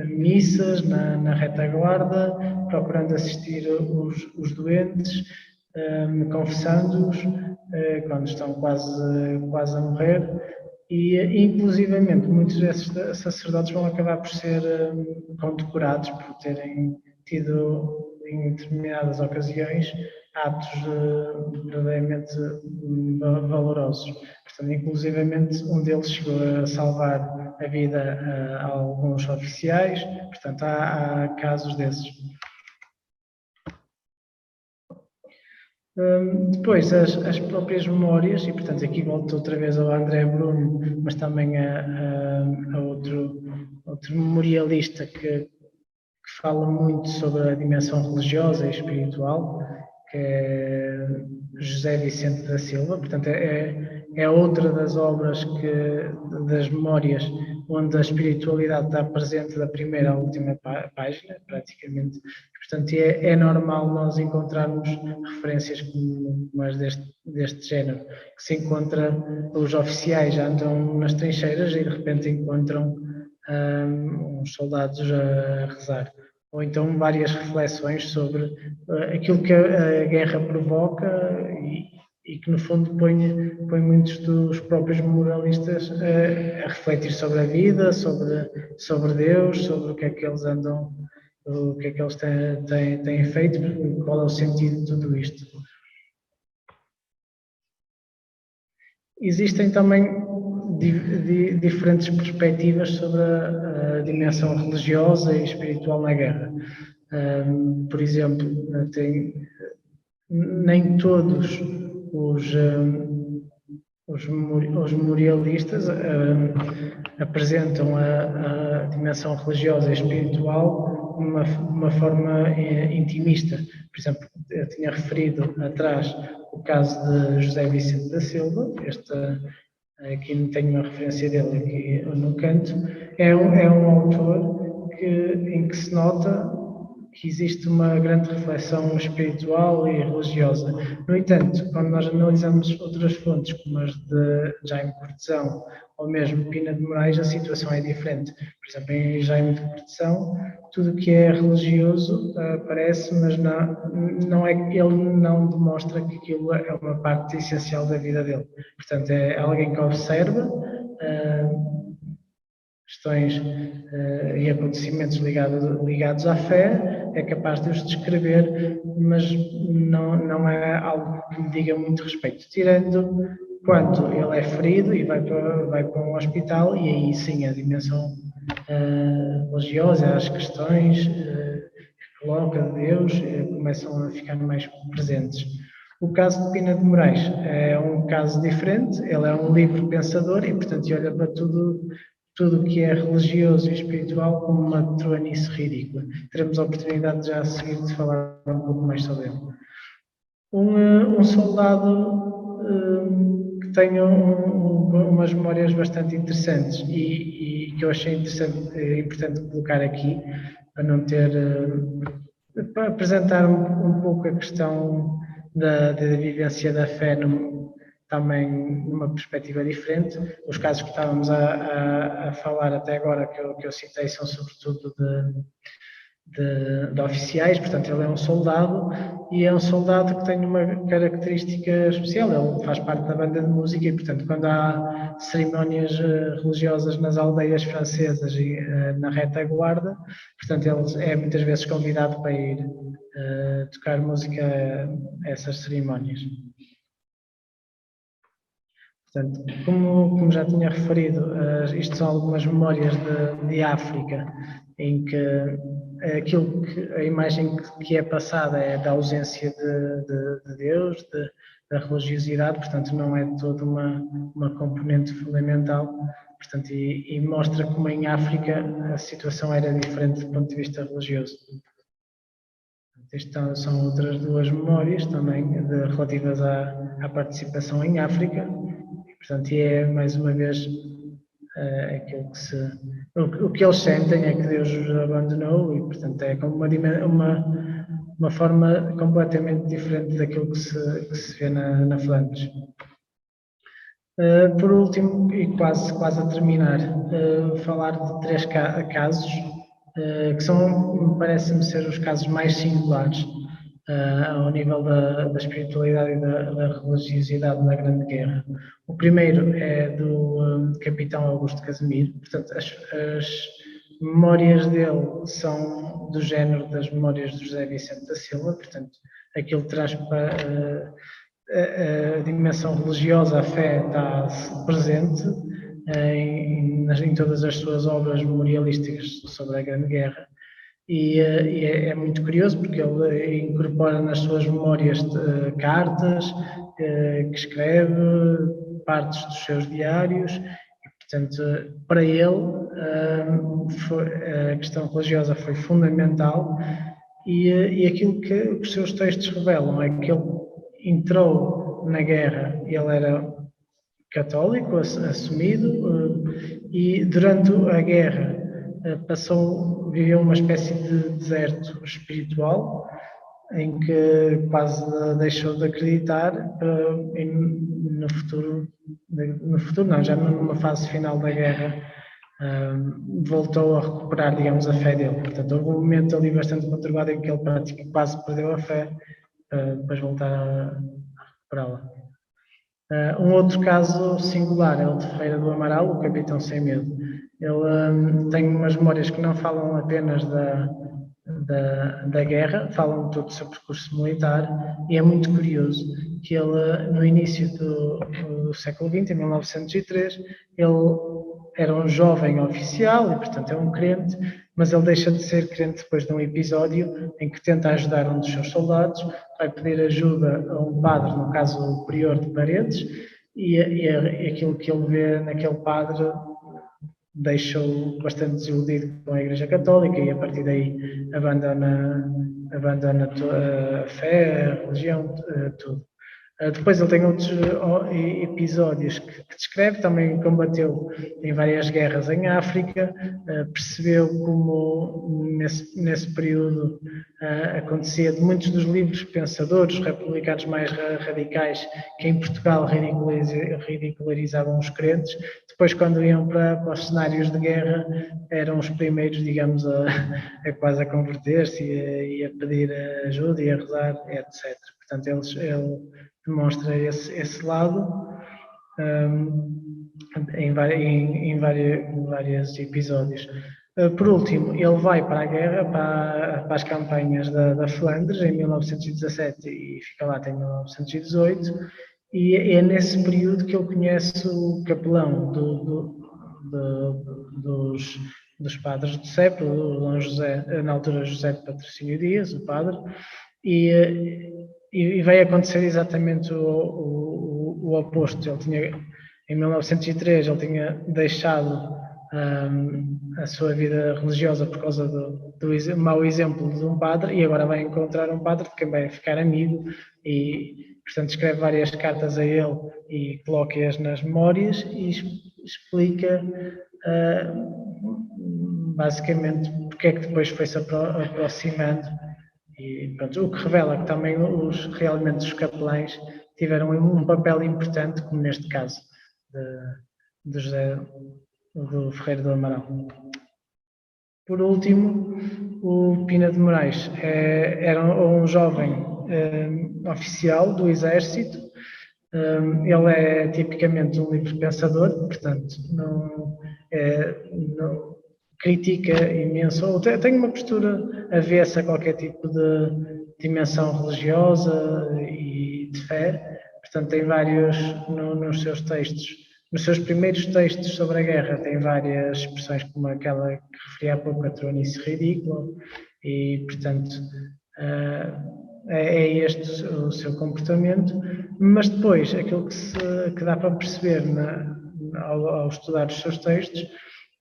missas na retaguarda, procurando assistir os doentes, confessando-os quando estão quase a morrer. E, inclusivamente, muitos desses sacerdotes vão acabar por ser condecorados por terem tido, em determinadas ocasiões, atos verdadeiramente valorosos. Portanto, inclusivamente, um deles chegou a salvar a vida a alguns oficiais. Portanto, há casos desses. Depois, as próprias memórias, e portanto aqui volto outra vez ao André Bruno, mas também a outro memorialista que fala muito sobre a dimensão religiosa e espiritual, que é José Vicente da Silva. Portanto, é outra das obras das memórias onde a espiritualidade está presente da primeira à última página, praticamente. Portanto, é normal nós encontrarmos referências como as deste género, que se encontra, os oficiais andam nas trincheiras e de repente encontram uns soldados a rezar. Ou então várias reflexões sobre aquilo que a guerra provoca e que no fundo põe muitos dos próprios moralistas a refletir sobre a vida, sobre Deus, sobre o que é que eles andam, o que é que eles têm feito, qual é o sentido de tudo isto. Existem também diferentes perspectivas sobre a dimensão religiosa e espiritual na guerra. Por exemplo, nem todos os memorialistas apresentam a dimensão religiosa e espiritual de uma forma intimista. Por exemplo, eu tinha referido atrás o caso de José Vicente da Silva, aqui não tenho uma referência dele aqui no canto, é um autor em que se nota que existe uma grande reflexão espiritual e religiosa. No entanto, quando nós analisamos outras fontes, como as de Jaime Cortesão ou mesmo Pina de Moraes, a situação é diferente. Por exemplo, em Jaime de Cortesão, tudo o que é religioso aparece, mas ele não demonstra que aquilo é uma parte essencial da vida dele. Portanto, é alguém que observa questões e acontecimentos ligados à fé, é capaz de os descrever, mas não é algo que me diga muito respeito, tirando quando ele é ferido e vai para um hospital, e aí sim a dimensão religiosa, às questões que coloca de Deus, começam a ficar mais presentes. O caso de Pina de Moraes é um caso diferente, ele é um livre pensador e, portanto, olha para tudo o que é religioso e espiritual como uma troanice ridícula. Teremos a oportunidade já a seguir de falar um pouco mais sobre ele. Um soldado que tem umas memórias bastante interessantes e que eu achei importante colocar aqui, para não ter... para apresentar um pouco a questão da vivência da fé também numa perspectiva diferente. Os casos que estávamos a falar até agora, que eu citei, são sobretudo de oficiais, portanto ele é um soldado e é um soldado que tem uma característica especial, ele faz parte da banda de música e, portanto, quando há cerimónias religiosas nas aldeias francesas e na retaguarda, portanto ele é muitas vezes convidado para ir tocar música a essas cerimónias. Portanto, como já tinha referido, isto são algumas memórias de África, em que a imagem que é passada é da ausência de Deus, da religiosidade, portanto não é toda uma componente fundamental, portanto, e mostra como em África a situação era diferente do ponto de vista religioso. Estas são outras duas memórias também relativas à participação em África. Portanto, e é mais uma vez aquilo o que eles sentem é que Deus os abandonou e, portanto, é como uma forma completamente diferente daquilo que se vê na Flandres. Por último, e quase a terminar, falar de 3 casos que parece-me ser os casos mais singulares ao nível da espiritualidade e da religiosidade na Grande Guerra. O primeiro é do Capitão Augusto Casimiro, portanto, as memórias dele são do género das memórias de José Vicente da Silva, portanto, aquilo traz para a dimensão religiosa, a fé está presente em todas as suas obras memorialísticas sobre a Grande Guerra. E é muito curioso porque ele incorpora nas suas memórias cartas que escreve, partes dos seus diários, e, portanto, para ele a questão religiosa foi fundamental e aquilo que os seus textos revelam é que ele entrou na guerra, ele era católico, assumido, e durante a guerra viveu uma espécie de deserto espiritual, em que quase deixou de acreditar no futuro não, já numa fase final da guerra, voltou a recuperar, digamos, a fé dele. Portanto, houve um momento ali bastante conturbado em que ele quase perdeu a fé, depois voltar a recuperá-la. Um outro caso singular é o de Ferreira do Amaral, o Capitão Sem Medo. Ele tem umas memórias que não falam apenas da guerra, falam todo do seu percurso militar, e é muito curioso que ele, no início do século XX, em 1903, ele era um jovem oficial e, portanto, é um crente, mas ele deixa de ser crente depois de um episódio em que tenta ajudar um dos seus soldados, vai pedir ajuda a um padre, no caso o prior de Paredes, e aquilo que ele vê naquele padre deixou bastante desiludido com a Igreja Católica e a partir daí abandona a fé, a religião, tudo. Depois ele tem outros episódios que descreve, também combateu em várias guerras em África, percebeu como nesse período acontecia de muitos dos livros pensadores republicanos mais radicais que em Portugal ridicularizavam os crentes, depois quando iam para os cenários de guerra eram os primeiros, digamos, a quase a converter-se e a pedir ajuda e a rezar, etc. Portanto, ele demonstra esse lado em vários episódios. Por último, ele vai para a guerra, para as campanhas da Flandres, em 1917 e fica lá até 1918, e é nesse período que ele conhece o capelão dos dos padres do CEP, o Dom José, na altura José de Patrocínio Dias, o padre, e veio acontecer exatamente o oposto. Ele tinha, em 1903, ele tinha deixado a sua vida religiosa por causa do mau exemplo de um padre, e agora vai encontrar um padre de quem vai ficar amigo, e portanto escreve várias cartas a ele e coloca-as nas memórias e explica basicamente porque é que depois foi-se aproximando, e pronto, o que revela que também realmente os capelães tiveram um papel importante, como neste caso de José do Ferreira do Amaral. Por último, o Pina de Moraes era um jovem oficial do Exército. Ele é tipicamente um livre pensador, portanto, não critica imenso, ou tem uma postura avessa a qualquer tipo de dimensão religiosa e de fé. Portanto, tem vários, nos seus textos, nos seus primeiros textos sobre a guerra, tem várias expressões como aquela que referi há pouco, a tronice ridícula, e, portanto, é este o seu comportamento. Mas depois, aquilo que dá para perceber ao estudar os seus textos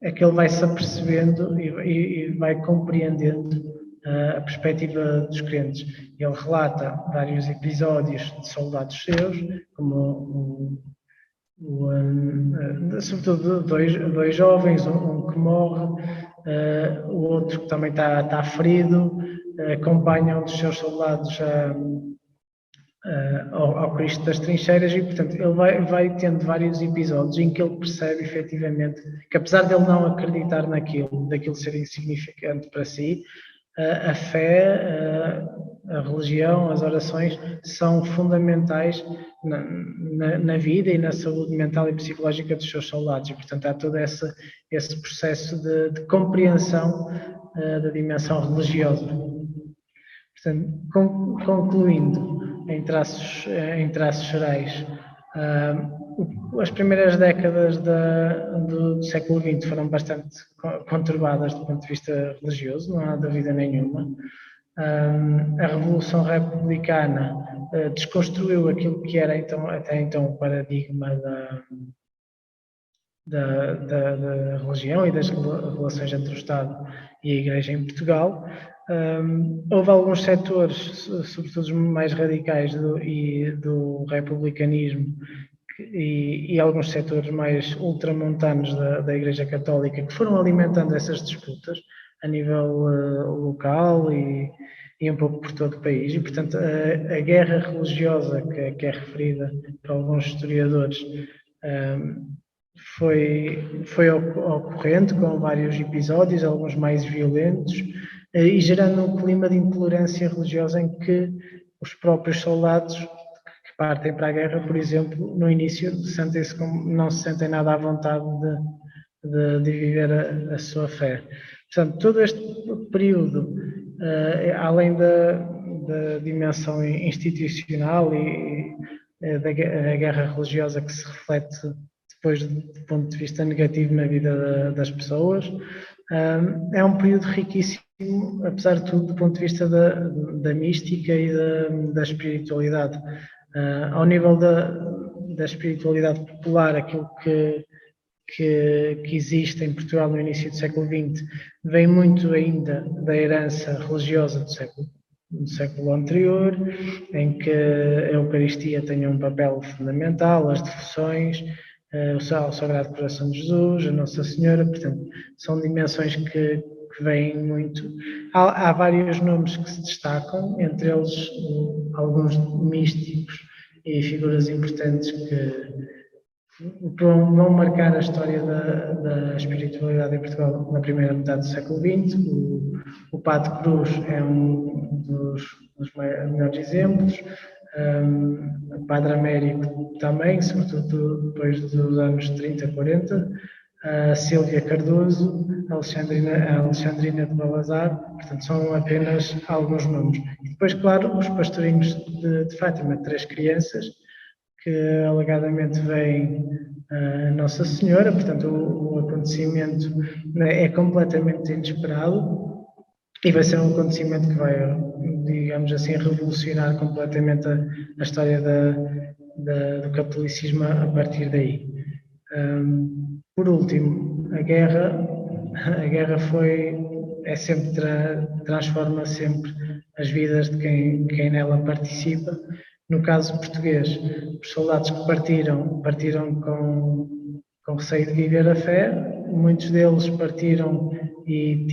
é que ele vai se apercebendo e vai compreendendo a perspectiva dos crentes. Ele relata vários episódios de soldados seus, como sobretudo dois jovens, um que morre, o outro que também está ferido, acompanha um dos seus soldados ao Cristo das Trincheiras, e portanto ele vai tendo vários episódios em que ele percebe efetivamente que, apesar de ele não acreditar daquilo ser insignificante para si, a fé, a religião, as orações são fundamentais na vida e na saúde mental e psicológica dos seus soldados, e portanto há todo esse processo de compreensão da dimensão religiosa. Portanto, concluindo em traços gerais, as primeiras décadas do século XX foram bastante conturbadas do ponto de vista religioso, não há dúvida nenhuma. A Revolução Republicana desconstruiu aquilo que era até então o paradigma da religião e das relações entre o Estado e a Igreja em Portugal. Houve alguns setores, sobretudo os mais radicais do republicanismo, e alguns setores mais ultramontanos da Igreja Católica, que foram alimentando essas disputas a nível local e um pouco por todo o país. E, portanto, a guerra religiosa que é referida por alguns historiadores foi ocorrendo, com vários episódios, alguns mais violentos, e gerando um clima de intolerância religiosa em que os próprios soldados que partem para a guerra, por exemplo, no início não se sentem nada à vontade de viver a sua fé. Portanto, todo este período, além da dimensão institucional e da guerra religiosa que se reflete depois do ponto de vista negativo na vida das pessoas, é um período riquíssimo, apesar de tudo, do ponto de vista da mística e da espiritualidade. Ao nível da espiritualidade popular, aquilo que existe em Portugal no início do século XX vem muito ainda da herança religiosa do século anterior, em que a Eucaristia tem um papel fundamental, as devoções, o Sagrado Coração de Jesus, a Nossa Senhora, portanto, são dimensões que vêm muito. Há vários nomes que se destacam, entre eles alguns místicos e figuras importantes que vão marcar a história da espiritualidade em Portugal na primeira metade do século XX. O Padre Cruz é um dos melhores exemplos. O Padre Américo também, sobretudo depois dos anos 30, 40. A Sílvia Cardoso, a Alexandrina de Balazar, portanto são apenas alguns nomes. E depois, claro, os pastorinhos de Fátima, 3 crianças, que alegadamente vem Nossa Senhora, portanto o acontecimento é completamente inesperado e vai ser um acontecimento que vai, digamos assim, revolucionar completamente a história do catolicismo a partir daí. Por último, a guerra é sempre, transforma sempre as vidas de quem nela participa. No caso português, os soldados que partiram com receio de viver a fé, muitos deles partiram e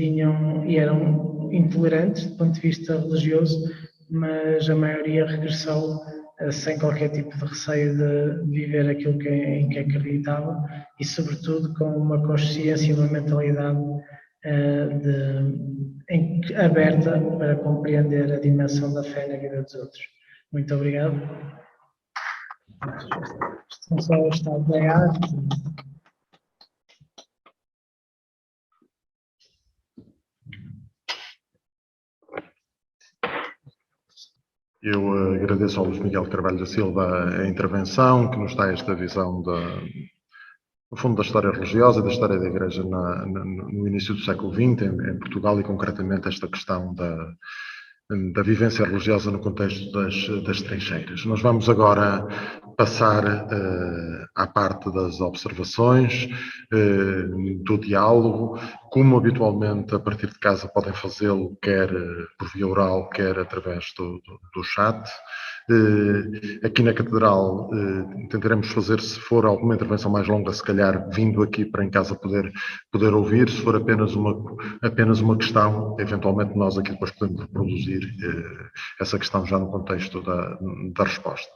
eram intolerantes do ponto de vista religioso, mas a maioria regressou sem qualquer tipo de receio de viver aquilo em que acreditava e, sobretudo, com uma consciência e uma mentalidade aberta para compreender a dimensão da fé na vida dos outros. Muito obrigado. Estão só o estado da arte.
Eu agradeço ao Luís Miguel Carvalho da Silva a intervenção, que nos dá esta visão no fundo, da história religiosa, da história da Igreja no início do século XX, em Portugal, e concretamente esta questão da vivência religiosa no contexto das trincheiras. Nós vamos agora passar à parte das observações, do diálogo, como habitualmente a partir de casa podem fazê-lo, quer por via oral, quer através do chat. Aqui na Catedral tentaremos fazer, se for alguma intervenção mais longa, se calhar vindo aqui para em casa poder ouvir. Se for apenas uma questão, eventualmente nós aqui depois podemos reproduzir essa questão já no contexto da resposta.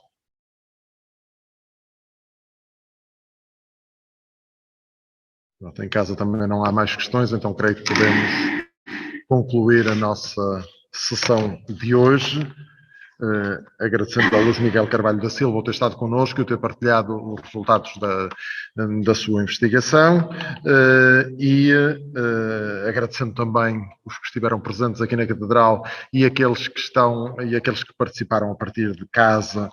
Em casa também não há mais questões, então creio que podemos concluir a nossa sessão de hoje. Agradecendo ao Luís Miguel Carvalho da Silva o ter estado connosco e o ter partilhado os resultados da sua investigação, e agradecendo também os que estiveram presentes aqui na Catedral e aqueles que participaram a partir de casa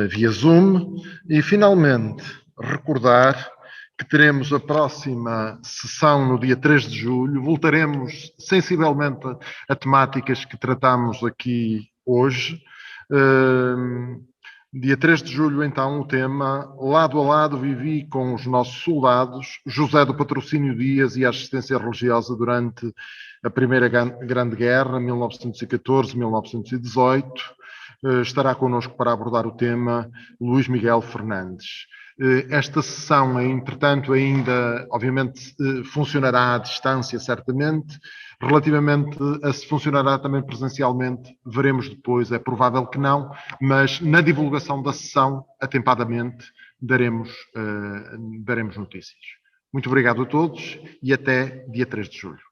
via Zoom. E finalmente recordar que teremos a próxima sessão no dia 3 de julho. Voltaremos sensivelmente a temáticas que tratamos aqui hoje. Dia 3 de julho, então, o tema Lado a Lado vivi com os nossos soldados, José do Patrocínio Dias e a assistência religiosa durante a Primeira Grande Guerra, 1914-1918. Estará connosco para abordar o tema Luís Miguel Fernandes. Esta sessão, entretanto, ainda, obviamente, funcionará à distância, certamente. Relativamente a se funcionará também presencialmente, veremos depois, é provável que não, mas na divulgação da sessão, atempadamente, daremos notícias. Muito obrigado a todos e até dia 3 de julho.